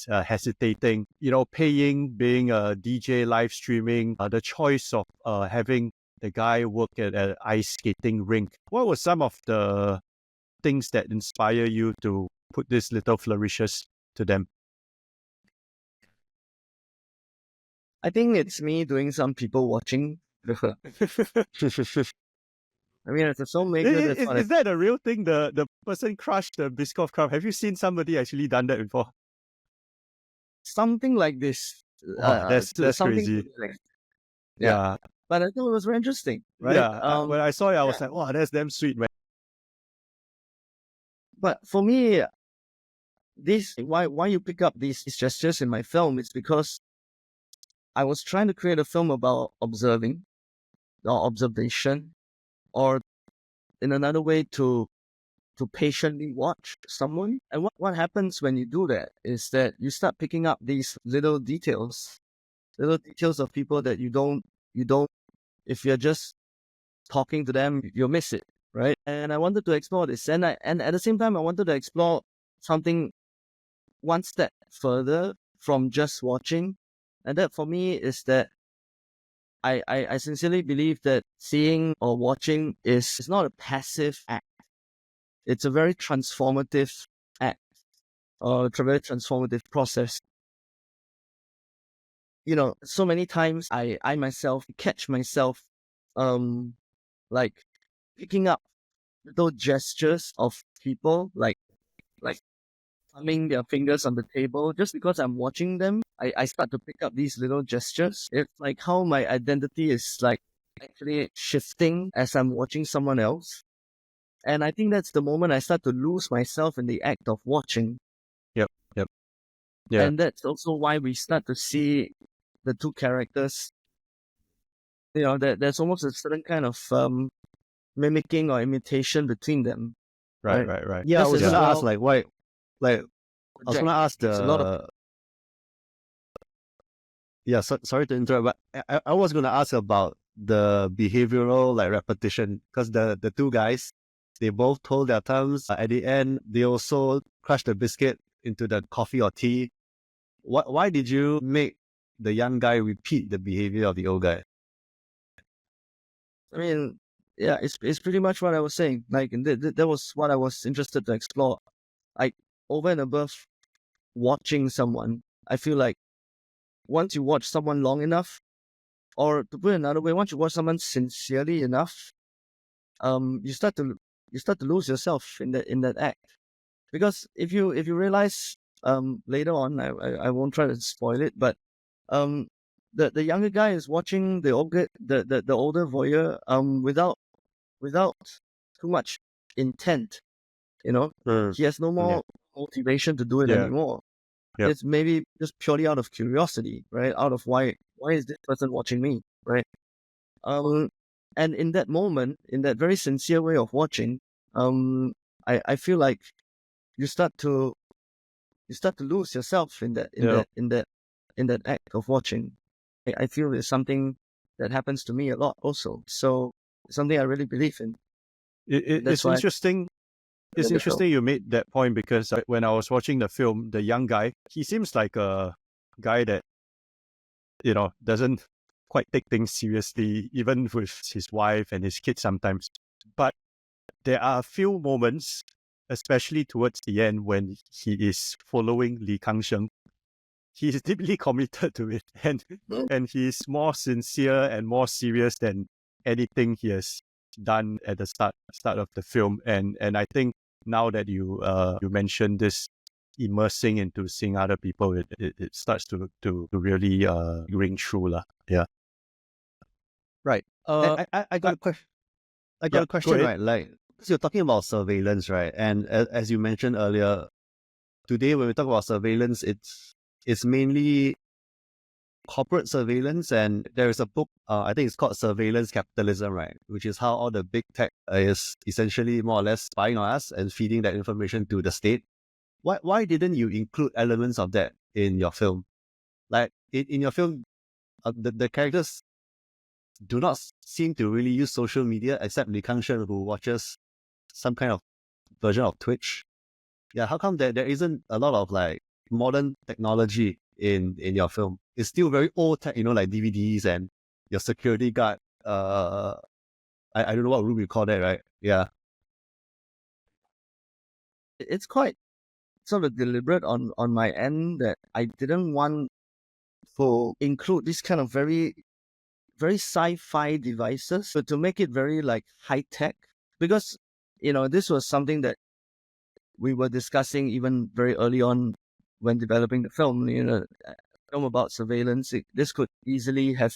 hesitating, paying, being a DJ, live streaming, the choice of having the guy work at an ice skating rink. What were some of the things that inspire you to put these little flourishes to them? I think it's me doing some people watching. I mean, as a filmmaker, is that a real thing? The person crushed the Biscoff crumb. Have you seen somebody actually done that before? Something like this. That's something crazy. to like, Yeah. But I thought it was very interesting, right? Yeah. When I saw it, I was like, wow, that's damn sweet, man. But for me, why you pick up these gestures in my film is because I was trying to create a film about observing or observation, or in another way to patiently watch someone. And what happens when you do that is that you start picking up these little details of people that you don't, if you're just talking to them, you'll miss it, right? And I wanted to explore this, and at the same time, I wanted to explore something one step further from just watching, and that for me is that I sincerely believe that seeing or watching is not a passive act. It's a very transformative act, or a very transformative process. So many times I myself catch myself, like picking up little gestures of people, like thumbing their fingers on the table. Just because I'm watching them, I start to pick up these little gestures. It's like how my identity is like actually shifting as I'm watching someone else. And I think that's the moment I start to lose myself in the act of watching. Yep. Yeah. And that's also why we start to see the two characters. There's almost a certain kind of mimicking or imitation between them. Right. Yeah, I was This gonna is ask like why, like I was gonna ask It's a lot of sorry to interrupt, but I was gonna ask about the behavioral like repetition, because the two guys, they both told their terms. At the end, they also crushed the biscuit into the coffee or tea. Why did you make the young guy repeat the behavior of the old guy? I mean, yeah, it's pretty much what I was saying. Like, that was what I was interested to explore. Like, over and above watching someone, I feel like once you watch someone long enough, or to put it another way, once you watch someone sincerely enough, you start to lose yourself in that act. Because if you realize, later on, I won't try to spoil it, but the younger guy is watching the older voyeur without too much intent. He has no more motivation to do it anymore. Yep. It's maybe just purely out of curiosity, right? Out of why is this person watching me, right? And in that moment, in that very sincere way of watching, I feel like you start to lose yourself in that act of watching. I feel it's something that happens to me a lot also. So it's something I really believe in. It's interesting. It's interesting you made that point, because when I was watching the film, the young guy, he seems like a guy that, doesn't quite take things seriously, even with his wife and his kids sometimes. But there are a few moments, especially towards the end, when he is following Kang Sheng. He is deeply committed to it, and he is more sincere and more serious than anything he has done at the start of the film. And I think now that you mentioned this immersing into seeing other people, it starts to really ring true lah. Yeah. Right. I got a question. I got a question, right? Like, because you're talking about surveillance, right? And as you mentioned earlier, today when we talk about surveillance, it's mainly corporate surveillance, and there is a book, I think it's called Surveillance Capitalism, right? Which is how all the big tech is essentially more or less spying on us and feeding that information to the state. Why didn't you include elements of that in your film? Like in your film, the characters do not seem to really use social media, except Kang Sheng, who watches some kind of version of Twitch. Yeah, how come there isn't a lot of like modern technology in your film? It's still very old tech, like DVDs and your security guard. I don't know what room you call that, right? Yeah. It's quite sort of deliberate on my end that I didn't want to include this kind of very, very sci-fi devices, but to make it very like high tech, because this was something that we were discussing even very early on when developing the film. film about surveillance. This could easily have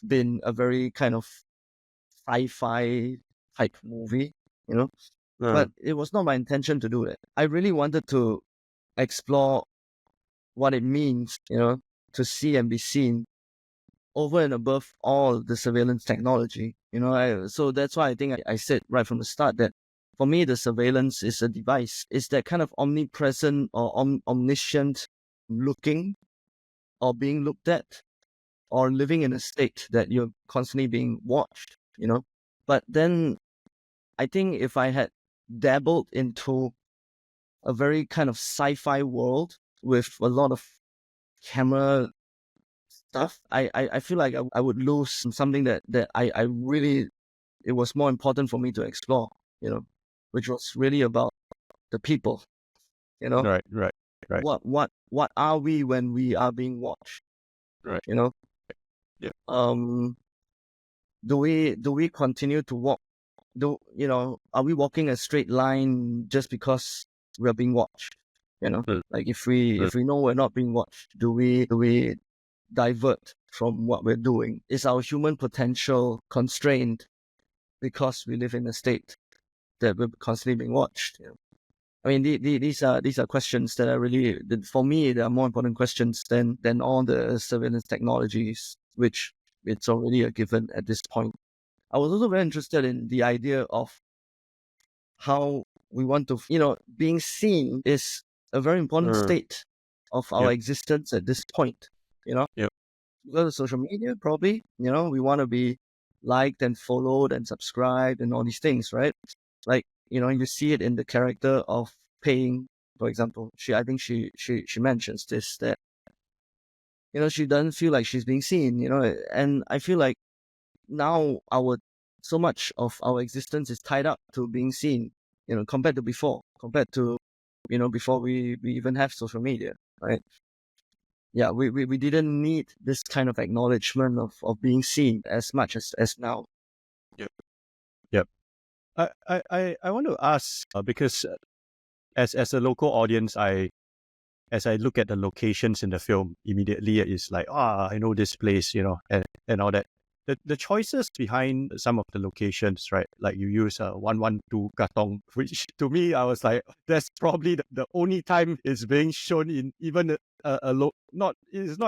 been a very kind of sci-fi type movie, you know. But it was not my intention to do that. I really wanted to explore what it means, you know, to see and be seen over and above all the surveillance technology. You know, so that's why I think I said right from the start that for me, the surveillance is a device. It's that kind of omnipresent or omniscient looking or being looked at or living in a state that you're constantly being watched, you know. But then I think if I had dabbled into a very kind of sci-fi world with a lot of camera stuff, I feel like I would lose something that I really, it was more important for me to explore, you know, which was really about the people, you know. Right. What are we when we are being watched? Right. You know? Yeah. Do we continue to walk? Are we walking a straight line just because we are being watched? You know, like if we know we're not being watched, do we divert from what we're doing? Is our human potential constrained because we live in a state that we're constantly being watched? You know? I mean, these are questions that are really, for me, they are more important questions than all the surveillance technologies, which it's already a given at this point. I was also very interested in the idea of how we want to, you know, being seen is a very important state of our existence at this point, you know. Because of social media, probably, you know, we want to be liked and followed and subscribed and all these things, right? Like, you know, you see it in the character of Paying, for example. I think she mentions this, that, you know, she doesn't feel like she's being seen, you know, and I feel like now so much of our existence is tied up to being seen, you know, compared to, you know, before we even have social media, right? Yeah, we didn't need this kind of acknowledgement of being seen as much as now. Yep. I want to ask because as a local audience, as I look at the locations in the film, immediately it's like, I know this place, you know, and all that. The choices behind some of the locations, right? Like you use 112 Katong, which to me, I was like, that's probably the only time it's being shown in even it's not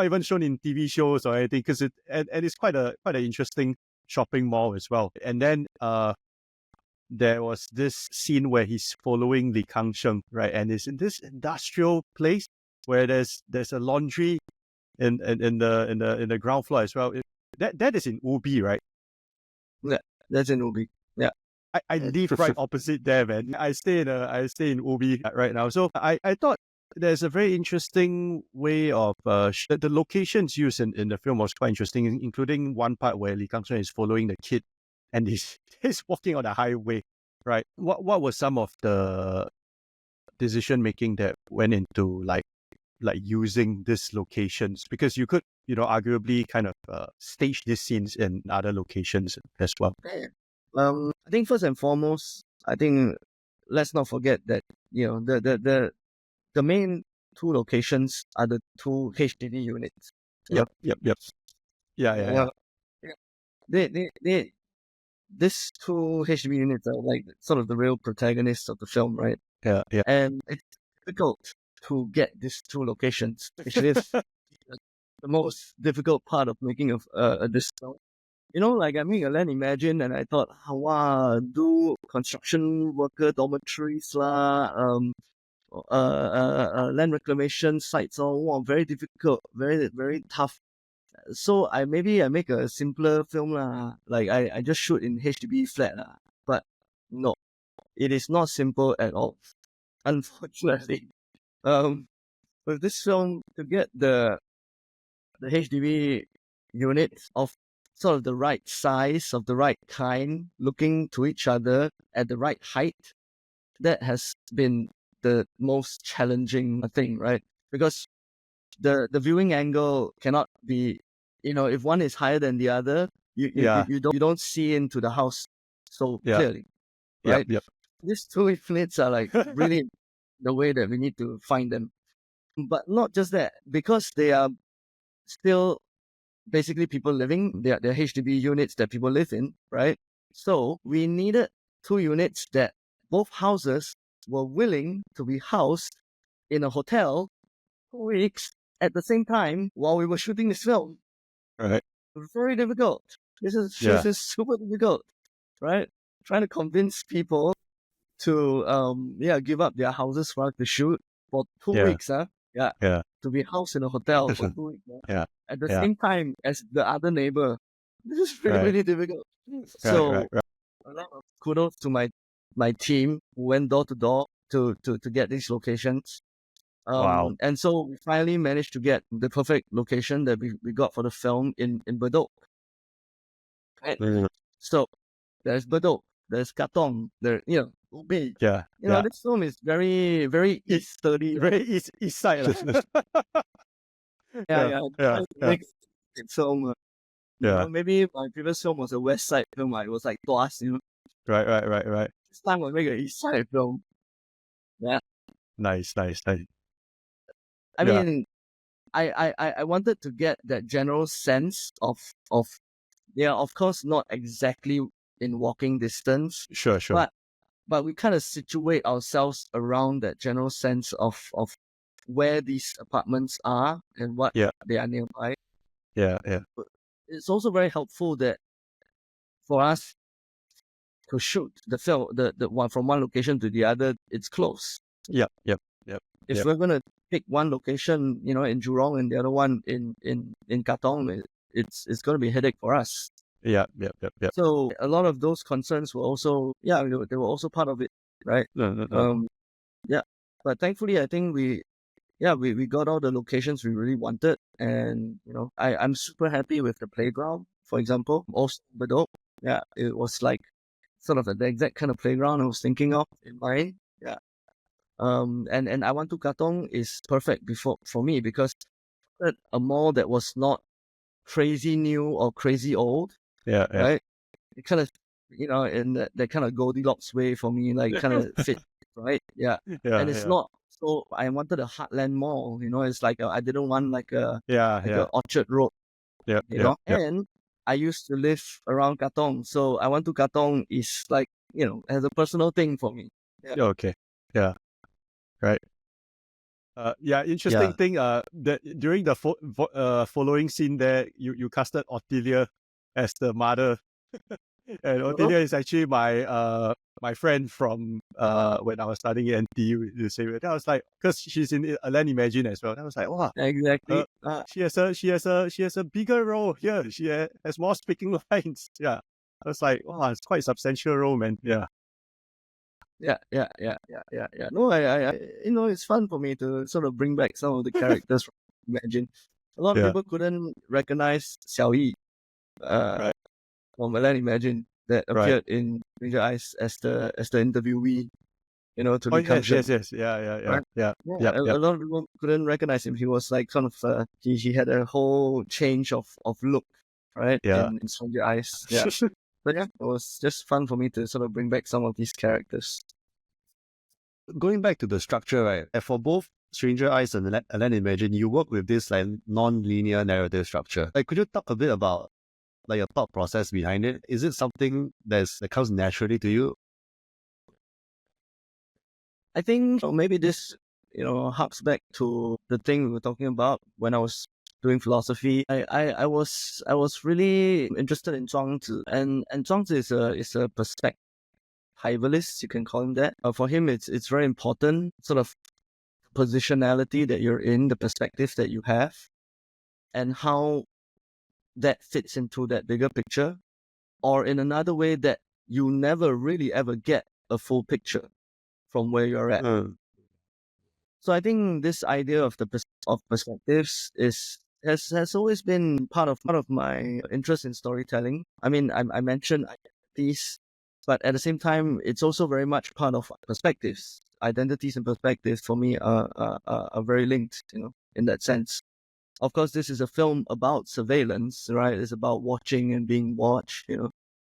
even shown in TV shows or anything, because and it's quite an interesting shopping mall as well. And then there was this scene where he's following the Kang Sheng, right? And it's in this industrial place where there's a laundry in the ground floor as well. That is in Ubi, right? Yeah, that's in Ubi. Yeah. I live right opposite there, man. I stay in Ubi right now. So I thought there's a very interesting way of the locations used in the film was quite interesting, including one part where Lee Kang Sheng is following the kid and he's walking on the highway, right? What were some of the decision making that went into like using these locations? Because you could, you know, arguably kind of stage these scenes in other locations as well. I think first and foremost, I think let's not forget that, you know, the main two locations are the two HDB units. Yep. Yeah. These two HDB units are like sort of the real protagonists of the film, right? Yeah. And it's difficult to get these two locations, which is the most difficult part of making this film. You know, like I mean, I then imagine, and I thought, wow, do construction worker dormitories land reclamation sites, wow, very difficult, very very tough. So I make a simpler film lah. Like I just shoot in HDB flat lah. But no, it is not simple at all. Unfortunately, with this film, to get the HDB units of sort of the right size, of the right kind, looking to each other at the right height, that has been the most challenging thing, right? Because the viewing angle cannot be, you know, if one is higher than the other, you don't see into the house so clearly, right? Yep. These two units are like really the way that we need to find them. But not just that, because they are still basically people living. They're HDB units that people live in, right? So we needed 2 units that both houses were willing to be housed in a hotel 2 weeks at the same time while we were shooting this film. Right. Very difficult. This is super difficult, right? Trying to convince people to give up their houses for us to shoot for 2 weeks, Yeah. to be housed in a hotel for 2 weeks. Yeah. At the same time as the other neighbor. This is really, really difficult. So Right. a lot of kudos to my team who went door to door to get these locations. Wow. And so we finally managed to get the perfect location that we got for the film in Bedok. Right? So there's Bedok, there's Katong, Ubin. This film is very, very easterly. Very east side. So maybe my previous film was a west side film. It was like Tuas, Right. This time we'll make an east side film. Yeah. Nice. I mean, I wanted to get that general sense of of course not exactly in walking distance. Sure. But we kind of situate ourselves around that general sense of where these apartments are and what they are nearby. Yeah. But it's also very helpful that for us to shoot the film, the one from one location to the other, it's close. Yep. If we're gonna pick one location, in Jurong and the other one in Katong, it's gonna be a headache for us. Yep. So a lot of those concerns were also, they were also part of it, right? No. But thankfully, I think we got all the locations we really wanted, and I'm super happy with the playground, for example. Also, Bedok, it was like sort of the exact kind of playground I was thinking of in mind. And I Want to Katong is perfect for me because a mall that was not crazy new or crazy old. Right? It kind of, in that kind of Goldilocks way for me, like kind of fit, right? And it's not, so I wanted a heartland mall, it's like, I didn't want like a Orchard Road, and I used to live around Katong. So I Want to Katong is like, has a personal thing for me. Okay. Yeah. Right. Interesting thing. That during the following scene there, you casted Ottilia as the mother, and Ottilia is actually my friend from when I was studying at NTU. The same way. I was like, because she's in Land Imagine as well. I was like, wow, exactly. She has a bigger role here. She has more speaking lines. Yeah, I was like, wow, it's quite a substantial role, man. Yeah. No, I it's fun for me to sort of bring back some of the characters from Imagine. A lot of people couldn't recognize Xiao Yi from Land Imagine that appeared in Stranger Eyes as the interviewee, to the Kang Sheng. Yes. Yeah. A lot of people couldn't recognize him. He was like kind of he had a whole change of look, right? In Stranger Eyes. Yeah. But it was just fun for me to sort of bring back some of these characters. Going back to the structure, right? For both Stranger Eyes and Land Imagine, you work with this like non-linear narrative structure. Like, could you talk a bit about like your thought process behind it? Is it something that comes naturally to you? I think maybe this, harks back to the thing we were talking about when I was doing philosophy. I was really interested in Zhuangzi, and Zhuangzi is a perspectivalist, you can call him that. For him, it's very important, sort of positionality that you're in, the perspective that you have, and how that fits into that bigger picture, or in another way that you never really ever get a full picture from where you're at. So I think this idea of perspectives has always been part of my interest in storytelling. I mean, I mentioned identities, but at the same time, it's also very much part of perspectives. Identities and perspectives for me are very linked, in that sense. Of course, this is a film about surveillance, right? It's about watching and being watched,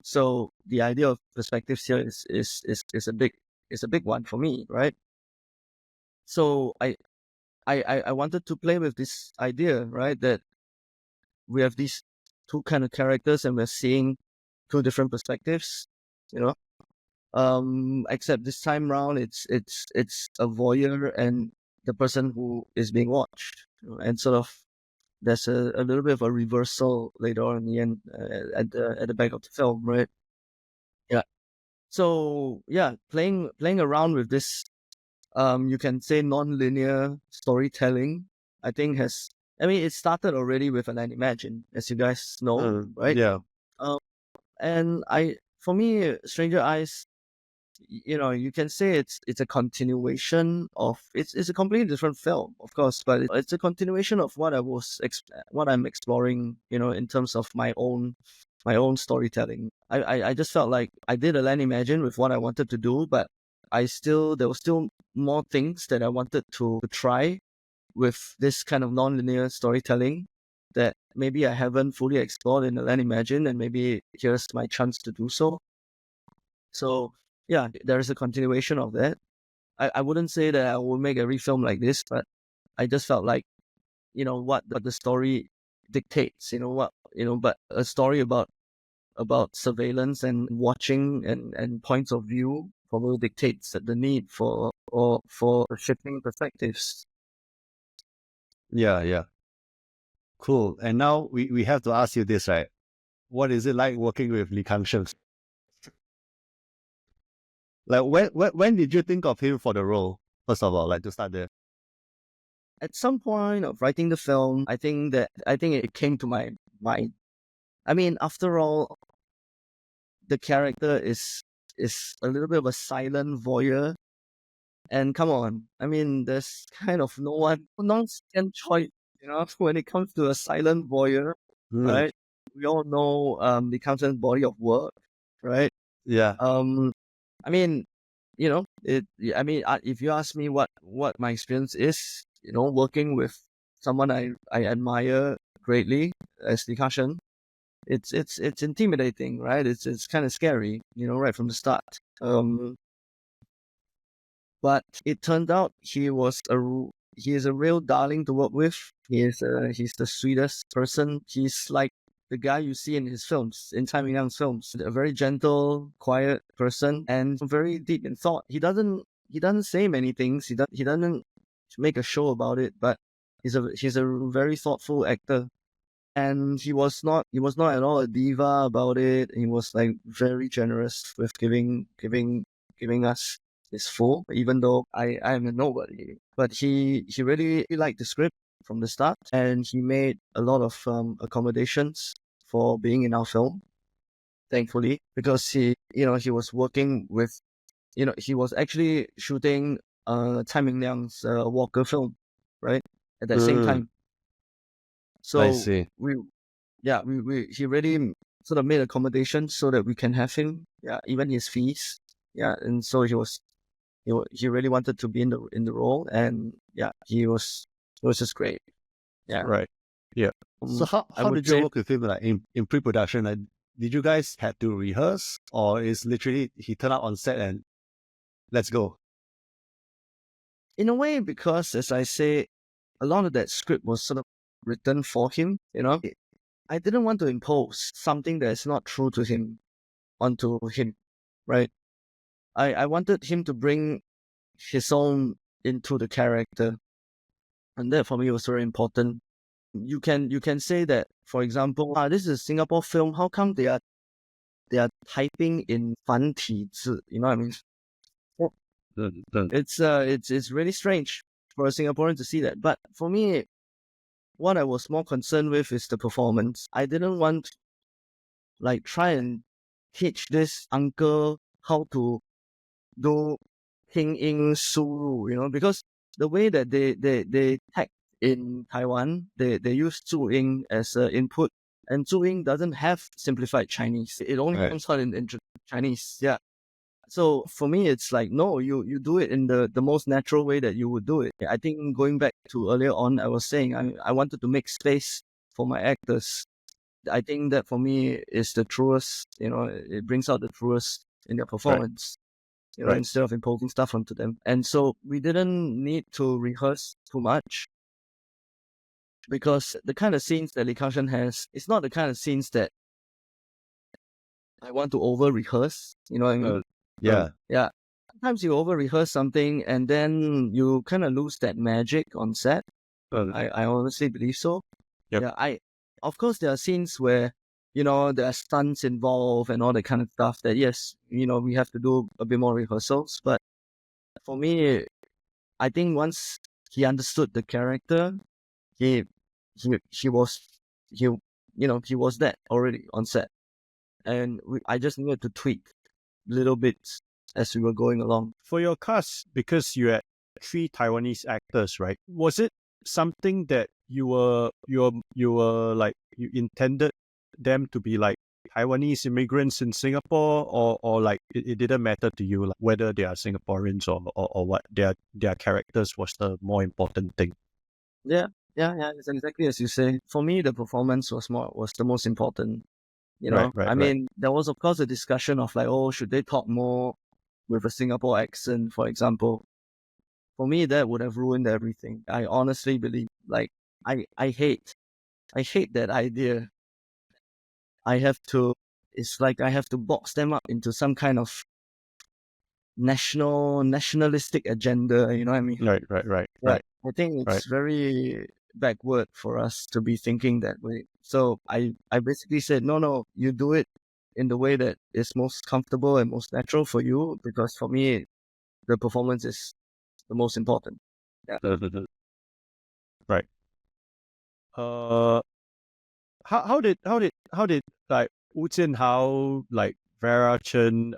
So the idea of perspectives here is a big one for me, right? So I wanted to play with this idea, right? That we have these two kind of characters and we're seeing two different perspectives, you know. Except this time round, it's a voyeur and the person who is being watched, and sort of there's a little bit of a reversal later on in the end at the back of the film, right? Yeah. So yeah, playing around with this, you can say non-linear storytelling, I think it started already with an Imagine, as you guys know, right? Yeah. And for me, Stranger Eyes, you can say it's a continuation of it's a completely different film, of course, but it's a continuation of what what I'm exploring, in terms of my own storytelling. I just felt like I did a Land Imagine with what I wanted to do, but there were still more things that I wanted to try with this kind of non-linear storytelling that maybe I haven't fully explored in the Land Imagine, and maybe here's my chance to do so. So yeah, there is a continuation of that. I wouldn't say that I will make every film like this, but I just felt like, what the story dictates, but a story about surveillance and watching and points of view probably dictates the need for shifting perspectives. Yeah. Cool. And now we have to ask you this, right? What is it like working with Kang Sheng? Like when did you think of him for the role? First of all, like to start there. At some point of writing the film, I think it came to my mind. I mean, after all, the character is a little bit of a silent voyeur. And come on, I mean, there's kind of non-second choice, when it comes to a silent voyeur, right? We all know the Kang body of work, right? Yeah. I mean, if you ask me what my experience is, working with someone I admire greatly as Kang Sheng, it's intimidating, right? It's kind of scary, right from the start. But it turned out he is a real darling to work with. He's the sweetest person. He's like the guy you see in his films, in Tsai Ming-liang's films. A very gentle, quiet person and very deep in thought. He doesn't say many things. He doesn't make a show about it, but he's a very thoughtful actor. And he was not at all a diva about it. He was like very generous with giving us his full, even though I am a nobody. But he really liked the script from the start, and he made a lot of accommodations for being in our film, thankfully, because he was working with, he was actually shooting Tsai Ming-liang's Walker film, right, at that same time. So I see. he really sort of made accommodations so that we can have him, even his fees, and so he really wanted to be in the role, and it was just great. Right. Yeah. So how did you work with him, like in pre-production? Like, did you guys have to rehearse, or is literally he turned up on set and let's go? In a way, because as I say, a lot of that script was sort of written for him. I didn't want to impose something that is not true to him onto him, right? I wanted him to bring his own into the character, and that for me was very important. You can say that, for example, this is a Singapore film. How come they are typing in 繁体字? You know what I mean? It's really strange for a Singaporean to see that. But for me, what I was more concerned with is the performance. I didn't want to, like, try and teach this uncle how to do Pinyin Suru, because the way that they tag in Taiwan, they use Zuying as an input, and Zuying doesn't have simplified Chinese. It only comes out in Chinese. Yeah. So for me, it's like, no, you do it in the most natural way that you would do it. I think going back to earlier on, I was saying I wanted to make space for my actors. I think that for me is the truest, it brings out the truest in their performance. Instead of imposing stuff onto them. And so we didn't need to rehearse too much. because the kind of scenes that Kang Sheng has, it's not the kind of scenes that I want to over rehearse. You know what I mean? Yeah. Yeah. Sometimes you over rehearse something and then you kind of lose that magic on set. I honestly believe so. Yep. Yeah. Of course, there are scenes where, there are stunts involved and all that kind of stuff that, yes, we have to do a bit more rehearsals. But for me, I think once he understood the character, he was that already on set, and I just needed to tweak little bits as we were going along. For your cast, because you had 3 Taiwanese actors, right? Was it something that you intended them to be like Taiwanese immigrants in Singapore, or like it didn't matter to you, like whether they are Singaporeans or what? Their characters was the more important thing. Yeah, it's exactly as you say. For me, the performance was the most important. Right. I mean, there was of course a discussion of like, oh, should they talk more with a Singapore accent, for example? For me, that would have ruined everything. I honestly believe, like, I hate that idea. It's like I have to box them up into some kind of nationalistic agenda. You know what I mean? Right. I think it's very backward for us to be thinking that way. So I basically said, no, you do it in the way that is most comfortable and most natural for you, because for me, the performance is the most important. Yeah. Right. How did like Wu Jianhao, like Vera, Chen,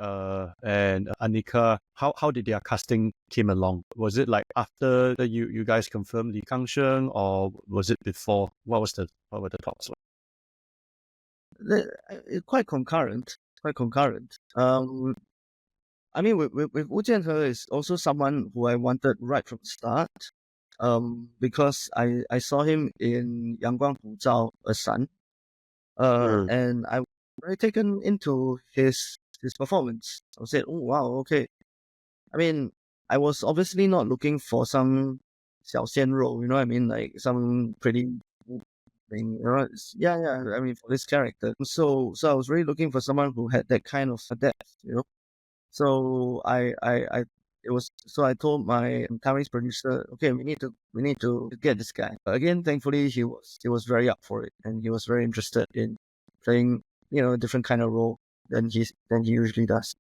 and Anicca, how did their casting came along? Was it like after you guys confirmed the Kang Sheng, or was it before? What were the talks like? Quite concurrent. I mean, with Wu Jianhe is also someone who I wanted right from the start. Because I saw him in Yang Guang Hu Zhao, A Son. And I was very taken into his performance. I said, oh wow, okay. I mean, I was obviously not looking for some 小鲜肉, you know what I mean? Like some pretty thing, you know? Yeah. I mean, for this character. So I was really looking for someone who had that kind of depth, you know? So I told my Taiwanese producer, okay, we need to get this guy. Again, thankfully, he was very up for it, and he was very interested in playing, a different kind of role than he usually does.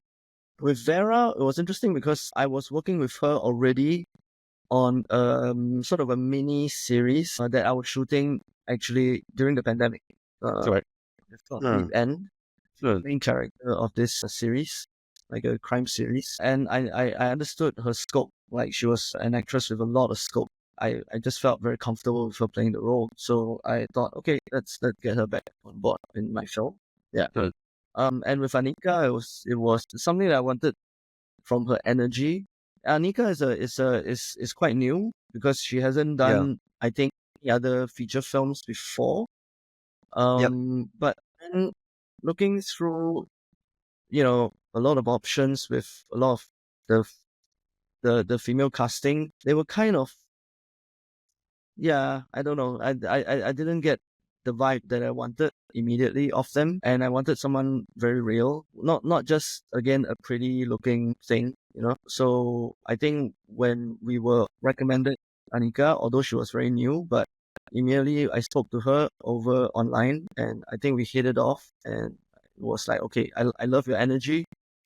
With Vera, it was interesting because I was working with her already on sort of a mini series that I was shooting actually during the pandemic. It's called Deep End, main character of this series, like a crime series. And I understood her scope. Like, she was an actress with a lot of scope. I just felt very comfortable with her playing the role. So I thought, okay, let's get her back on board in my show. Yeah. And with Anicca, it was something that I wanted from her energy. Anicca is quite new because she hasn't done, I think, any other feature films before. But then looking through, a lot of options with a lot of the female casting, they were kind of, I don't know. I didn't get the vibe that I wanted immediately of them, and I wanted someone very real, not just again a pretty looking thing, you know. So I think when we were recommended Anicca, although she was very new, but immediately I spoke to her over online, and I think we hit it off, and it was like, okay, I love your energy,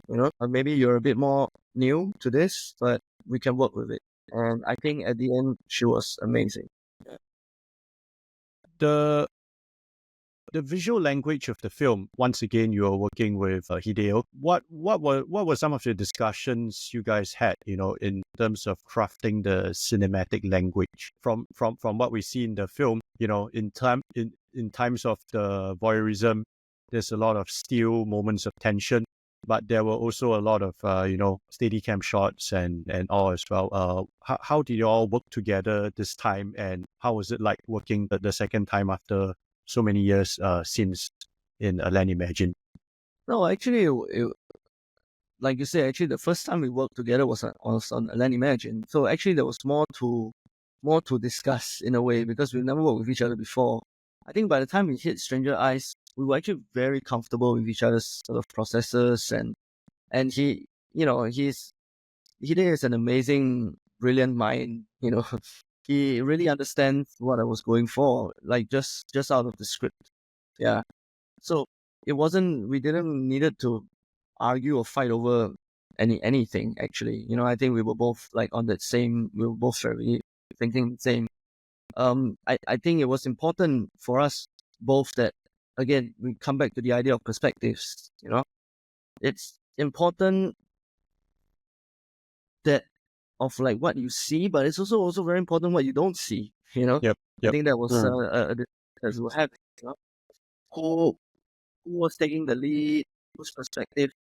you know. Maybe you're a bit more new to this, but we can work with it. And I think at the end, she was amazing. The visual language of the film, once again, you are working with Hideo. What were some of the discussions you guys had, in terms of crafting the cinematic language from what we see in the film? In times of the voyeurism, there's a lot of still moments of tension, but there were also a lot of steady cam shots and all as well. How did you all work together this time, and how was it like working the second time after so many years since in Land Imagine? No, actually, like you say, actually the first time we worked together was on Land Imagine. So actually there was more to more to discuss in a way because we've never worked with each other before. I think by the time we hit Stranger Eyes, we were actually very comfortable with each other's sort of processes, and he, Hideo is an amazing, brilliant mind. He really understands what I was going for, like just out of the script. Yeah. So we didn't needed to argue or fight over anything actually. I think we were both like on that same, we were both very thinking the same. I think it was important for us both that, again, we come back to the idea of perspectives. It's important that of like what you see, but it's also very important what you don't see. Yep. I think that was as we have, who was taking the lead, whose perspective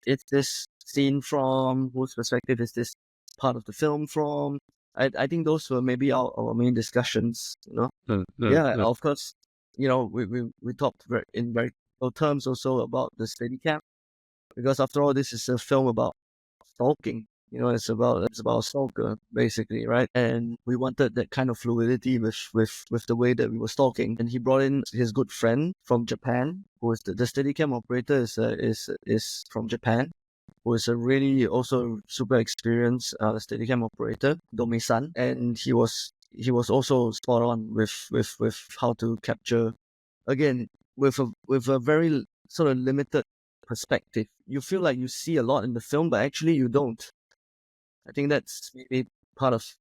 is this scene from, whose perspective is this part of the film from. I think those were maybe our main discussions. Of course, we talked in very good terms also about the Steadicam, because after all, this is a film about stalking. It's about a stalker basically, right? And we wanted that kind of fluidity with the way that we were stalking. And he brought in his good friend from Japan, who is the Steadicam operator is from Japan, who is a really also super experienced Steadicam operator, Domi-san, and he was also spot on with how to capture, again, with a very sort of limited perspective. You feel like you see a lot in the film, but actually you don't. I think that's maybe part of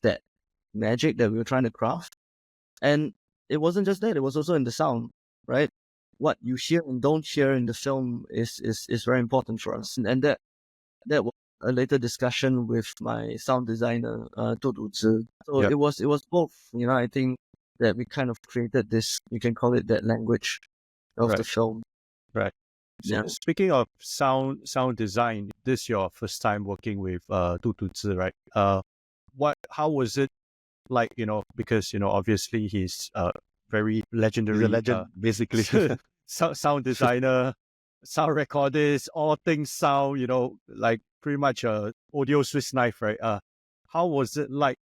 that magic that we were trying to craft. And it wasn't just that, it was also in the sound, right? What you hear and don't hear in the film is very important for us. And that was a later discussion with my sound designer, Tu Duu-Chih. So it was both, I think that we kind of created this, you can call it that language of the film. Right. So speaking of sound design, this is your first time working with Tu Duu-Chih, right? How was it like, because obviously he's very legendary. He's a legend, basically. sound designer, sound recordist, all things sound, like pretty much a audio Swiss knife, right? How was it like,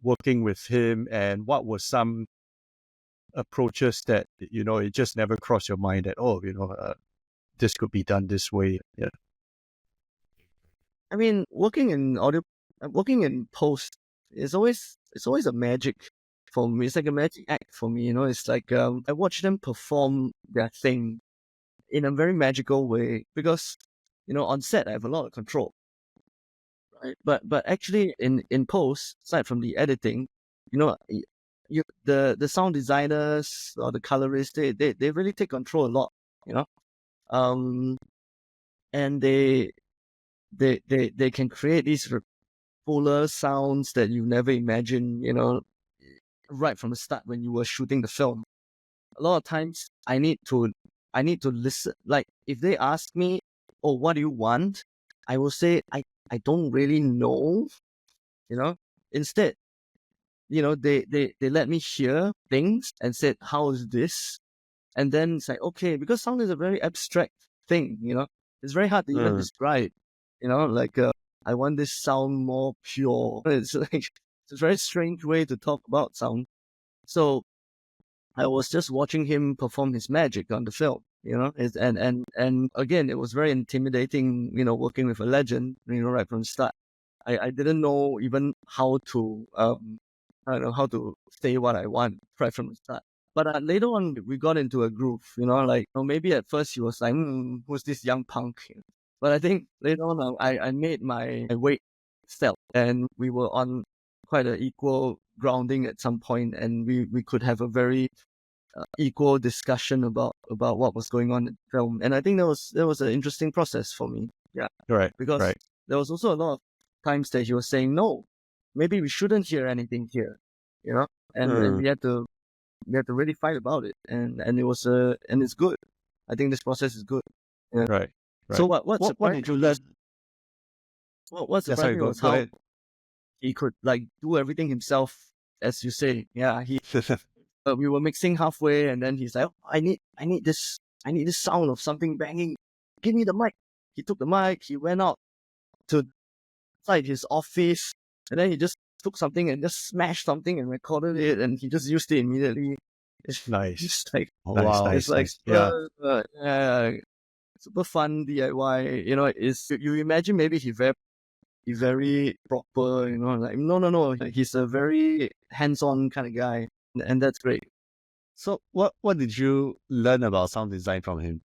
working with him, and what were some approaches that, it just never crossed your mind that, this could be done this way? Yeah. I mean, working in post is always a magic for me. It's like a magic act for me. It's like I watch them perform their thing in a very magical way because on set I have a lot of control, right? But actually in post, aside from the editing, the sound designers or the colorists, they really take control a lot, and they can create these fuller sounds that you never imagined, right from the start when you were shooting the film. A lot of times I need to listen. Like if they ask me, "Oh, what do you want?" I will say, I don't really know. Instead, they let me hear things and said, "How is this?" And then it's like, okay, because sound is a very abstract thing. It's very hard to even describe. Like I want this sound more pure. It's like it's a very strange way to talk about sound. So I was just watching him perform his magic on the film, and again, it was very intimidating, working with a legend, right from the start. I didn't know even how to, I don't know how to say what I want right from the start. But later on, we got into a groove, maybe at first he was like, who's this young punk? But I think later on, I made my weight felt, and we were on quite an equal grounding at some point, and we could have a very equal discussion about what was going on in the film. And I think that was an interesting process for me. Yeah. Right. Because there was also a lot of times that he was saying, no, maybe we shouldn't hear anything here, and we had to really fight about it. And it was and it's good. I think this process is good. Yeah. Right. So what did you learn? What surprised me was how he could like do everything himself, as you say. Yeah, we were mixing halfway, and then he's like, oh, I need this sound of something banging. Give me the mic. He took the mic. He went out to inside his office, and then he just took something and just smashed something and recorded it, and he just used it immediately. It's Nice. just like, Wow. it's like nice. Yeah. super fun DIY. You know, you imagine maybe he's very proper. You know, like no. He's a very hands-on kind of guy, and that's great. So what did you learn about sound design from him?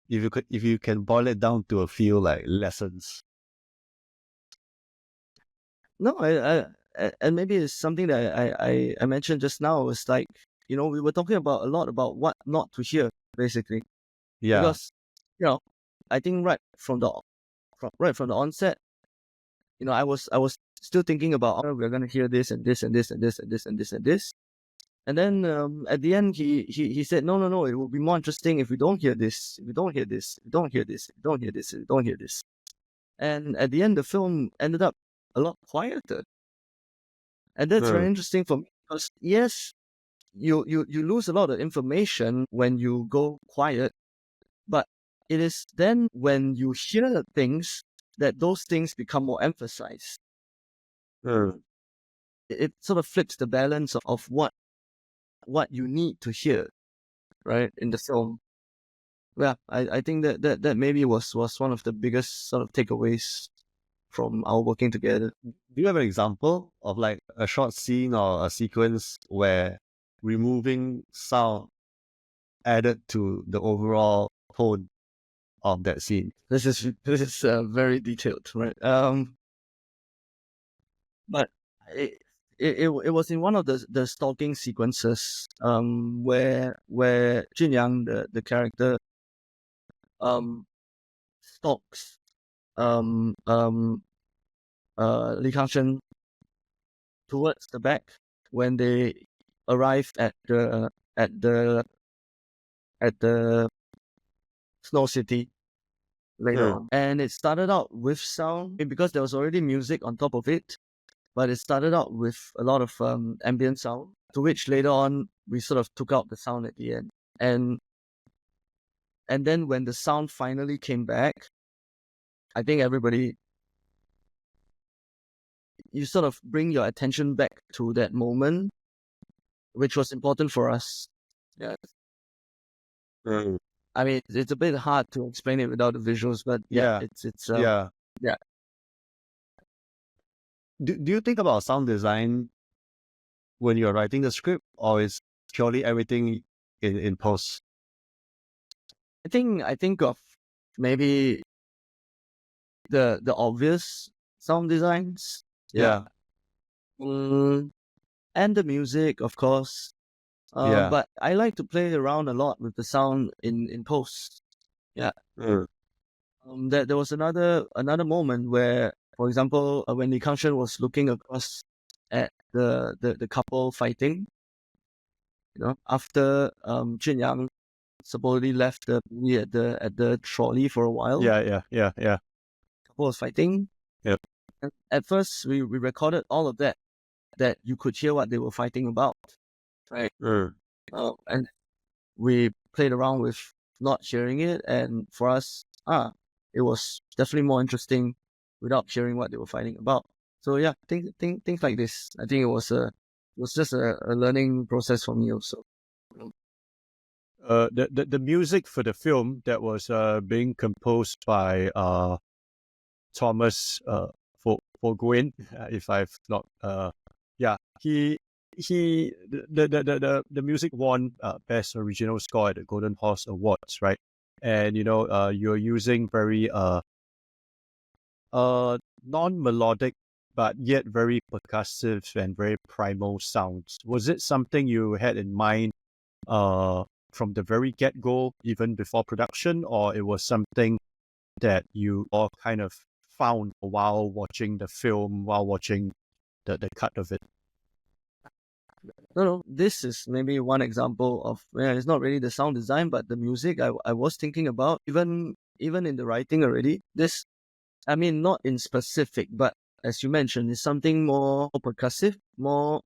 If you can boil it down to a few like lessons. No, and maybe it's something that I mentioned just now. It's like, you know, we were talking about a lot about what not to hear, basically. Yeah. Because, you know, I think right from the onset, you know, I was still thinking about, oh, we're gonna hear this and this and this and this and this and this and this. And then at the end, he said, no, it will be more interesting if we don't hear this, if we don't hear this, if we don't hear this, if we don't hear this, if we don't hear this. And at the end, the film ended up a lot quieter. And that's very interesting for me, because yes, you lose a lot of information when you go quiet, but it is then when you hear things that those things become more emphasized. It sort of flips the balance of what you need to hear, right, in the film. Yeah, I think that maybe was one of the biggest sort of takeaways from our working together. Do you have an example of like a short scene or a sequence where removing sound added to the overall tone of that scene? This is very detailed, right? But it was in one of the stalking sequences, where Jin-Yang, the character, stalks Li Kang Sheng towards the back when they arrive at the Snow City later on. And it started out with sound because there was already music on top of it, but it started out with a lot of ambient sound, to which later on we sort of took out the sound at the end. And then when the sound finally came back, I think you sort of bring your attention back to that moment, which was important for us. Yeah. I mean, it's a bit hard to explain it without the visuals, but yeah. Yeah. Do you think about sound design when you're writing the script, or is purely everything in post? I think of maybe the obvious sound designs. Yeah. And the music, of course. But I like to play around a lot with the sound in post. Yeah. There was another moment where, for example, when Li Kang Sheng was looking across at the couple fighting, you know, after Jin-Yang supposedly left the movie at the trolley for a while. Yeah. Couple was fighting. Yep. And at first, we recorded all of that you could hear what they were fighting about, right? And we played around with not hearing it, and for us, it was definitely more interesting without hearing what they were fighting about. So yeah, things like this. I think it was just a learning process for me also. The music for the film that was being composed by Thomas Foguenne, if I've not the music won best original score at the Golden Horse Awards, right? And you know, you're using very non-melodic but yet very percussive and very primal sounds. Was it something you had in mind from the very get-go, even before production, or it was something that you all kind of found while watching the film, while watching the cut of it? No, this is maybe one example of, it's not really the sound design, but the music I was thinking about, even in the writing already. This, I mean, not in specific, but as you mentioned, it's something more percussive, more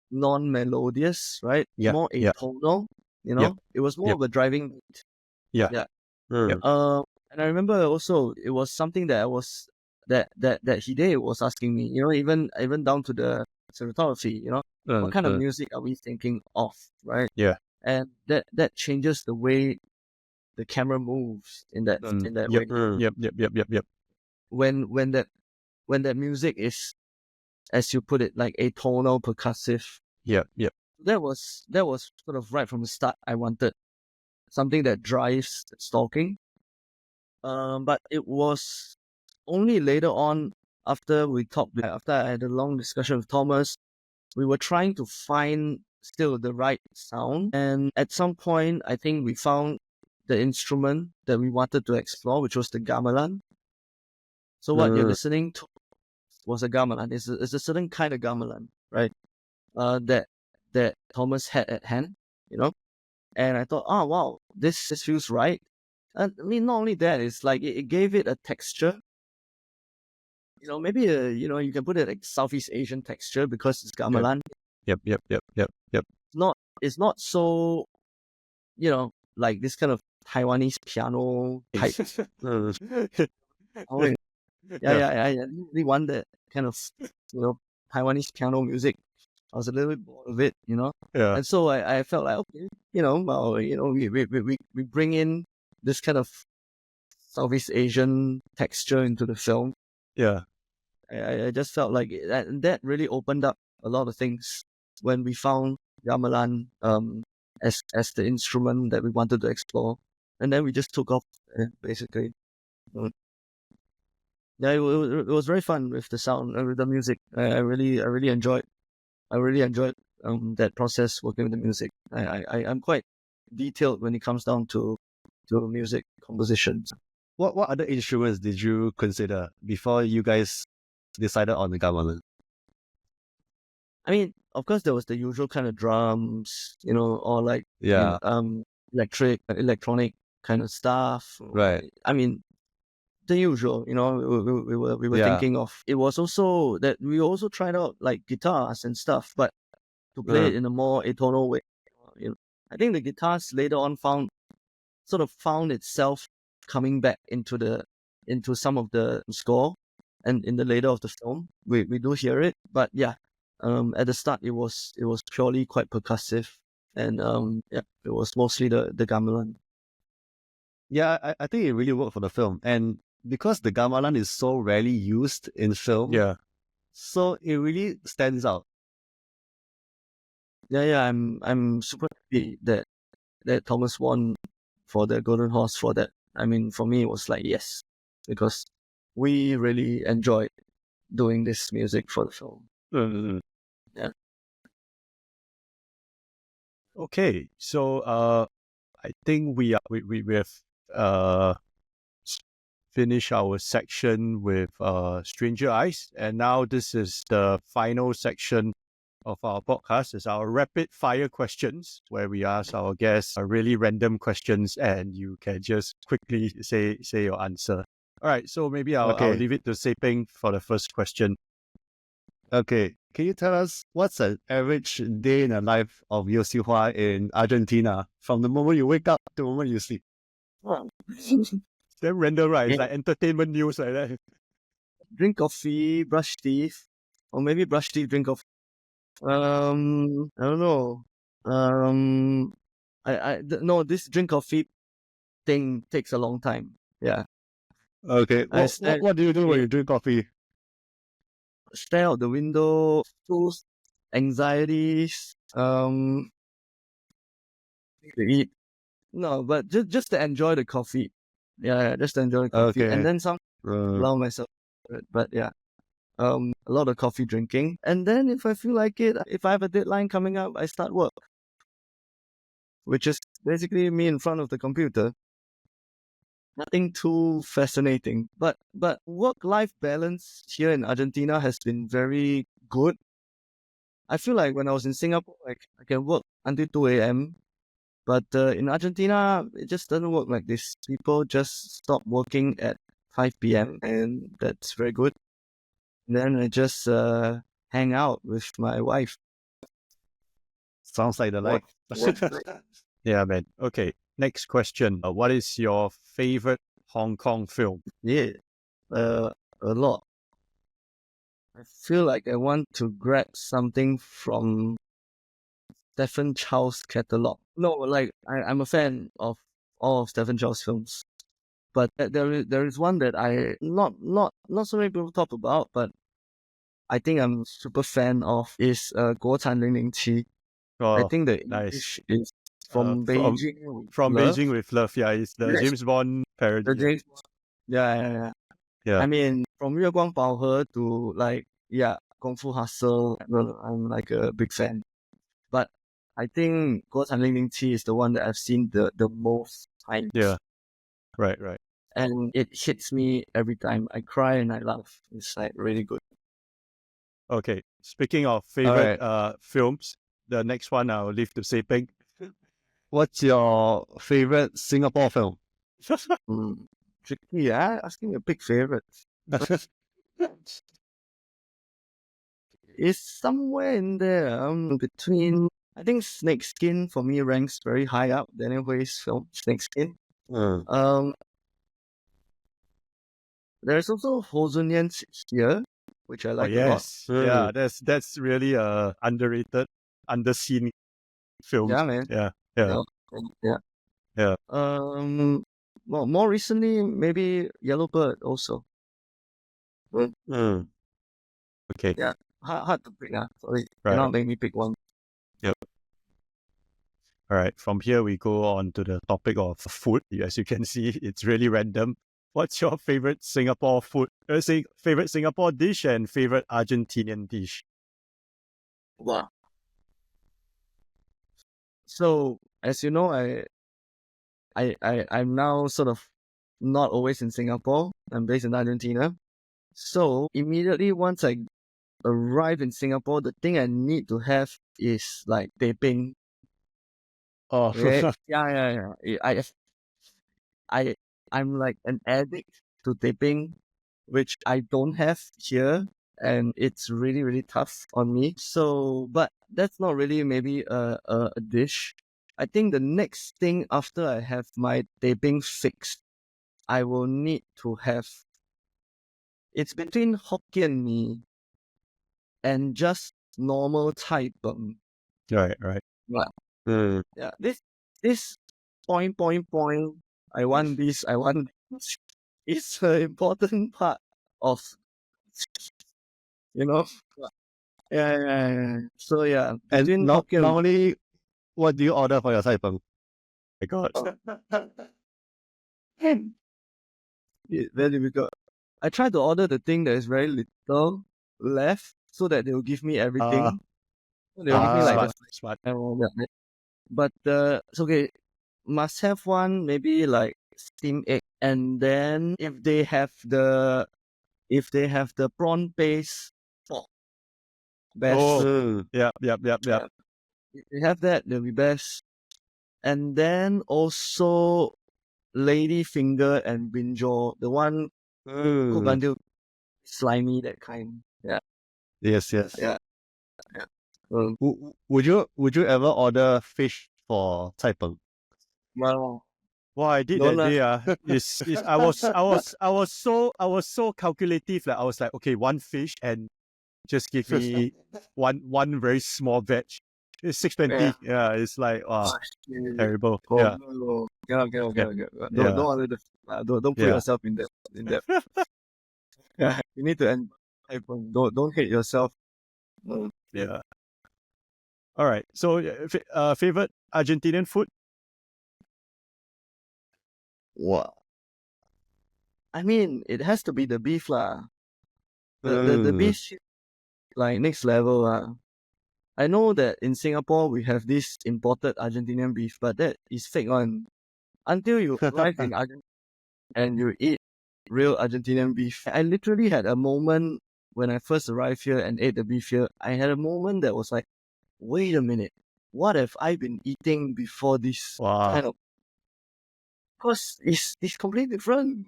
non-melodious, right? Yeah, more atonal, you know? It was more of a driving beat. Yeah. And I remember also it was something that that Hideo was asking me, you know, even down to cinematography, what kind of music are we thinking of, right? Yeah. And that changes the way the camera moves in that way. Yep. When that music is, as you put it, like atonal, percussive. Yep. That was sort of right from the start. I wanted something that drives stalking. But it was only later on, after I had a long discussion with Thomas, we were trying to find still the right sound. And at some point, I think we found the instrument that we wanted to explore, which was the gamelan. So what you're listening to was a gamelan. It's a certain kind of gamelan, right? That Thomas had at hand, And I thought, oh wow, this feels right. And I mean, not only that, it's like it gave it a texture. Maybe you can put it like Southeast Asian texture because it's gamelan. Yep. It's not so, like this kind of Taiwanese piano type. I really want that kind of, Taiwanese piano music. I was a little bit bored of it, Yeah. And so I felt like, okay, we bring in this kind of Southeast Asian texture into the film. Yeah. I just felt like that really opened up a lot of things when we found gamelan as the instrument that we wanted to explore, and then we just took off basically. Yeah, it was very fun with the sound and with the music. I really enjoyed that process working with the music. I'm quite detailed when it comes down to music compositions. What other instruments did you consider before you guys decided on the gamelan? I mean, of course, there was the usual kind of drums, or like electronic kind of stuff. Right. I mean, the usual. We were thinking of. It was also that we also tried out like guitars and stuff, but to play it in a more atonal way. I think the guitars later on found itself coming back into some of the score, and in the later of the film, we do hear it. But yeah, at the start it was purely quite percussive, and it was mostly the gamelan. Yeah, I think it really worked for the film, and because the gamelan is so rarely used in film, so it really stands out. Yeah, I'm super happy that Thomas won for the Golden Horse for that. I mean, for me, it was like, yes, because we really enjoyed doing this music for the film. Yeah. Okay, so I think we have finished our section with Stranger Eyes, and now this is the final section of our podcast. It's our rapid fire questions, where we ask our guests really random questions, and you can just quickly say your answer. All right, so maybe I'll leave it to Seping for the first question. Okay, can you tell us what's an average day in the life of Siew Hua in Argentina, from the moment you wake up to the moment you sleep? Then random, right? It's like entertainment news like that. Drink coffee, brush teeth, or maybe brush teeth, drink coffee. I don't know. No, this drink coffee thing takes a long time. Yeah. Okay. What do you do when you drink coffee? Stare out the window, anxieties, to eat. No, but just to enjoy the coffee. Yeah, just to enjoy the coffee. Okay. And then some allow myself. But yeah. A lot of coffee drinking. And then if I feel like it, if I have a deadline coming up, I start work. Which is basically me in front of the computer. Nothing too fascinating. But work-life balance here in Argentina has been very good. I feel like when I was in Singapore, I can work until 2 a.m. But in Argentina, it just doesn't work like this. People just stop working at 5 p.m. and that's very good. And then I just hang out with my wife. Sounds like the life. Yeah, man. Okay, next question. What is your favorite Hong Kong film? Yeah, a lot. I feel like I want to grab something from Stephen Chow's catalog. No, like I'm a fan of all of Stephen Chow's films, but there is one that I not so many people talk about, but I think I'm super fan of is Guo Chan Ling Ling Qi. I think the nice. English is from Beijing with From Love. Beijing with Love. Yeah, it's the Yes. James Bond parody. The James Bond. Yeah. Yeah. I mean, from 月光宝盒 to like Kung Fu Hustle, I'm like a big fan. But I think Guo Chan Ling Ling Qi is the one that I've seen the most times. Yeah. Right. And it hits me every time. I cry and I laugh. It's like really good. Okay. Speaking of favorite films, the next one I'll leave to Say Peng. What's your favorite Singapore film? Tricky, asking a big favorite. It's somewhere in there, between. I think Snake Skin for me ranks very high up. Daniel Hui's film Snake Skin. There's also Hozunian's Here, which I like a lot. Yeah, that's really underrated, underseen film. Yeah, man. Yeah. Well, more recently, maybe Yellow Bird also. Okay. Yeah, hard to pick. Sorry, Right. cannot make me pick one. Yep. All right. From here, we go on to the topic of food. As you can see, it's really random. What's your favorite Singapore food? Favorite Singapore dish and favorite Argentinian dish? Wow. So, as you know, I'm now sort of not always in Singapore. I'm based in Argentina. So immediately once I arrive in Singapore, the thing I need to have is like teh peng. Oh, Okay? Yeah. I'm like an addict to teh peng, which I don't have here, and it's really, really tough on me. So, but that's not really maybe a dish. I think the next thing after I have my teh peng fixed, I will need to have. It's between Hokkien Mee and just normal Cai Peng. Right. Yeah, this point. I want this. It's an important part of, you know. Yeah. So yeah, and between Hokkien. normally, what do you order for your Cai Peng? My God. Very difficult. I try to order the thing that is very little left, so that they will give me everything. So they will give me like smart. But it's okay. Must have one, maybe like steamed egg, and then if they have the prawn paste pork, best. Oh, yeah. If they have that, they'll be best. And then also lady finger and brinjal, the one cooked until slimy, that kind. Yeah. Yes. Yeah. Would you ever order fish for Cai Peng? Well, Wow, I did that day. I was so calculative. Like I was like, okay, one fish and just give me one very small veg. It's 620. Yeah, it's like terrible. Yeah. Cannot. Don't order don't put yourself in that. Yeah, you need to don't hate yourself. Yeah. All right. So, favorite Argentinian food? Wow. I mean, it has to be the beef lah. The beef, like next level. I know that in Singapore we have this imported Argentinian beef, but that is fake one. Until you arrive in Argentina and you eat real Argentinian beef. I literally had a moment when I first arrived here and ate the beef here. I had a moment that was like, wait a minute, what have I been eating before this kind of? Because it's completely different.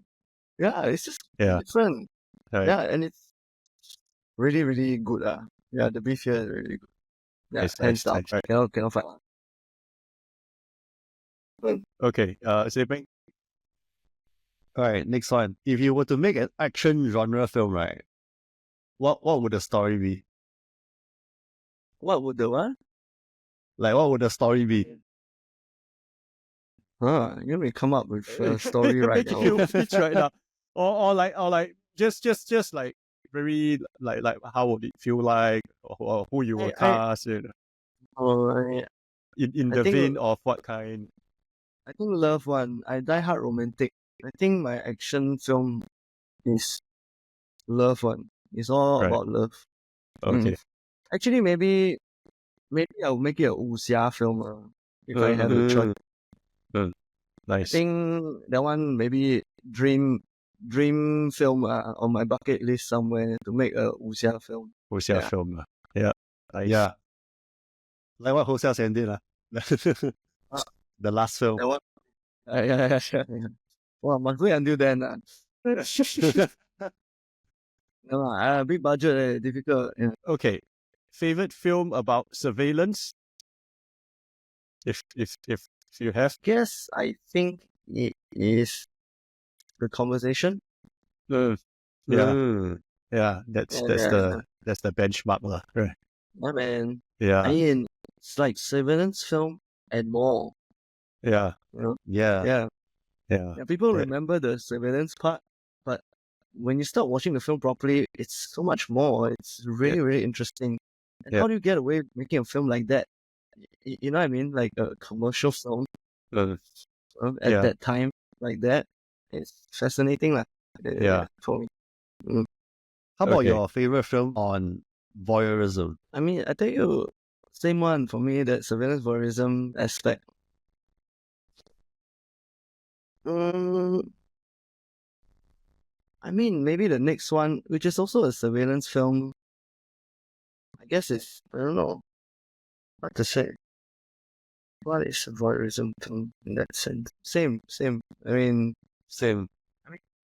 Yeah, it's just different. Right. Yeah, and it's really, really good. Yeah, the beef here is really good. Yeah, hands down. Right. Cannot find. Okay, Say Peng. All right, next one. If you were to make an action genre film, right, what would the story be? What would the what? Like, what would the story be? You may come up with a story right Make now. you pitch right now, or like just like very like how would it feel like, or who you will cast, you know, Oh, in I the think- vein of what kind? I think Love One. I die hard romantic. I think my action film is Love One. It's all Right. about love. Okay. Actually, maybe I'll make it a wuxia film if I have a choice. I Nice. think that one maybe dream film on my bucket list somewhere to make a wuxia film. Wuxia Yeah. film. Yeah. Nice. Yeah. Like what Hosea Sen did. The last film. That one. Yeah. Well, must wait until then. No, big budget, difficult. Yeah. Okay. Favorite film about surveillance? If you have. Guess I think it is The Conversation. Yeah. Yeah. That's Yeah. the benchmark, lah. Right. Yeah, man. Yeah. I mean, it's like surveillance film and more. Yeah. You know? Yeah. Yeah. People Yeah. remember the surveillance part, but when you start watching the film properly, it's so much more. It's really, really interesting. And how do you get away with making a film like that? You know what I mean? Like a commercial film at that time, like that. It's fascinating, lah. Yeah. For me. How about Okay. your favorite film on voyeurism? I mean, I tell you, same one for me, that surveillance voyeurism aspect. I mean, maybe the next one, which is also a surveillance film, I guess it's, I don't know what to say. What is a voyeurism film in that sense? Same. I mean, Same.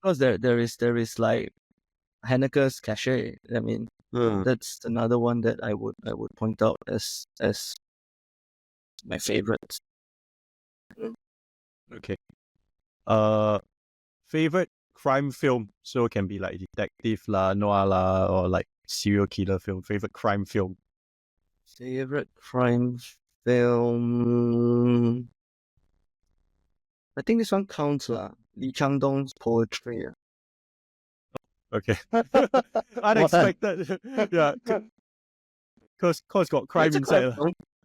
because there is like Anicca's Cachet. I mean, that's another one that I would point out as my favorite. Okay. Favorite crime film? So it can be like detective lah, noir lah, or like serial killer film. Favorite crime film? Favorite crime film? I think this one counts lah. Lee Chang-dong's Poetry. Okay. Unexpected. Yeah. Cause got crime inside.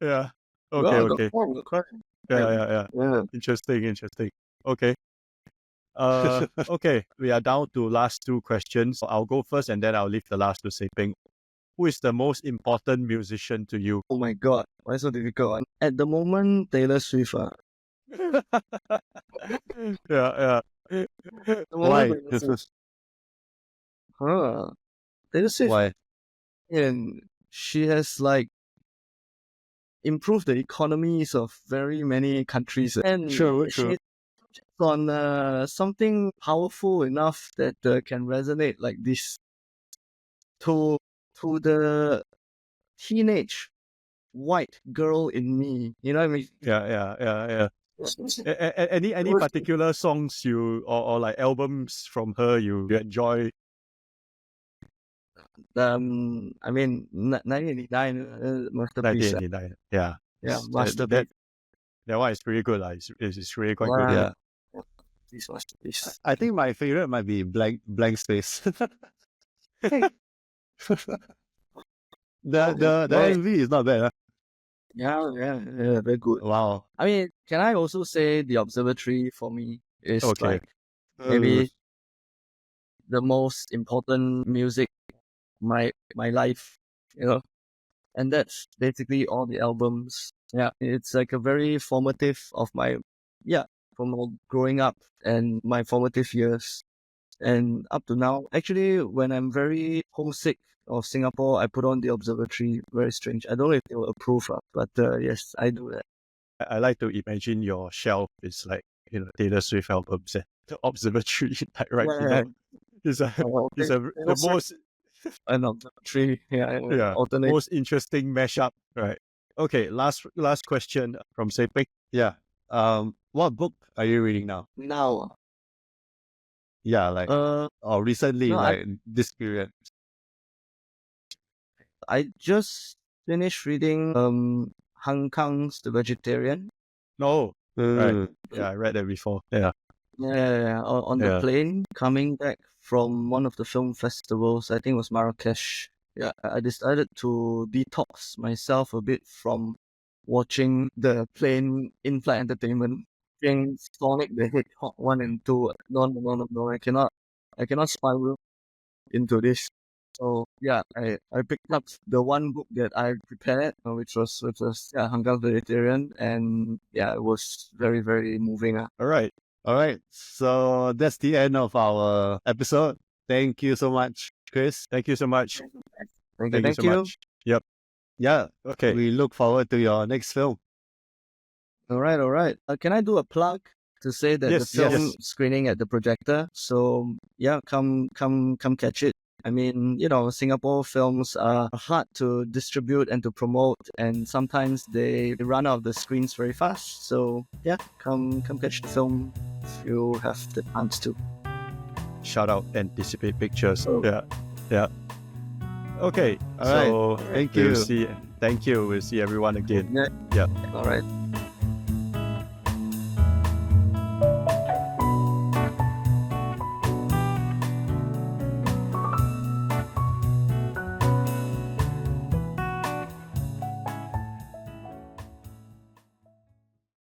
Yeah. Okay. Got crime. Yeah. Interesting. Okay. Okay. We are down to last two questions. I'll go first and then I'll leave the last to Sei-Ping. Who is the most important musician to you? Oh my god, why so difficult? At the moment, Taylor Swift. Yeah. Why? Taylor Swift. Why? And she has like improved the economies of very many countries. And True. she's on something powerful enough that can resonate like this to the teenage white girl in me. You know what I mean? Yeah. Any particular songs you or like albums from her you enjoy? I mean, 1989 masterpiece. 1989. Yeah. Masterpiece. That one is pretty good. It's really quite good. Yeah. This masterpiece. I think my favorite might be Blank Space. The MV is not bad. Huh? Yeah, very good. Wow. I mean, can I also say The Observatory for me is Okay. like maybe the most important music my life, you know. And that's basically all the albums. Yeah, it's like a very formative of my from all growing up and my formative years and up to now. Actually, when I'm very homesick of Singapore, I put on The Observatory. Very strange. I don't know if they will approve, but yes, I do that. I like to imagine your shelf is like, Taylor Swift albums. The Observatory, like right now, is the most An observatory, alternate. most interesting mashup. Right. Okay. Last question from Sei-Ping. Yeah. What book are you reading now? Now, Yeah, like or recently, no, like this period. I just finished reading Han Kang's The Vegetarian. Oh, right. Yeah, I read that before. Yeah. Yeah, on the plane coming back from one of the film festivals, I think it was Marrakesh. Yeah, I decided to detox myself a bit from watching the plane in-flight entertainment. Watching Sonic the Hedgehog 1 and 2. No, I cannot spiral into this. So yeah, I picked up the one book that I prepared, which was Han Kang's Vegetarian, and yeah, it was very, very moving. All right. So that's the end of our episode. Thank you so much, Chris. Thank you so much. Thank you so much. Yep. Yeah. Okay. We look forward to your next film. All right. Can I do a plug to say that the film screening at the projector? So yeah, come catch it. I mean, Singapore films are hard to distribute and to promote, and sometimes they run out of the screens very fast. So yeah, come catch the film if you have the chance to. Shout out Anticipate Pictures. Oh. Yeah. Okay. All right. So Thank you. Thank you. We'll see everyone again. Yeah. Yeah. All right.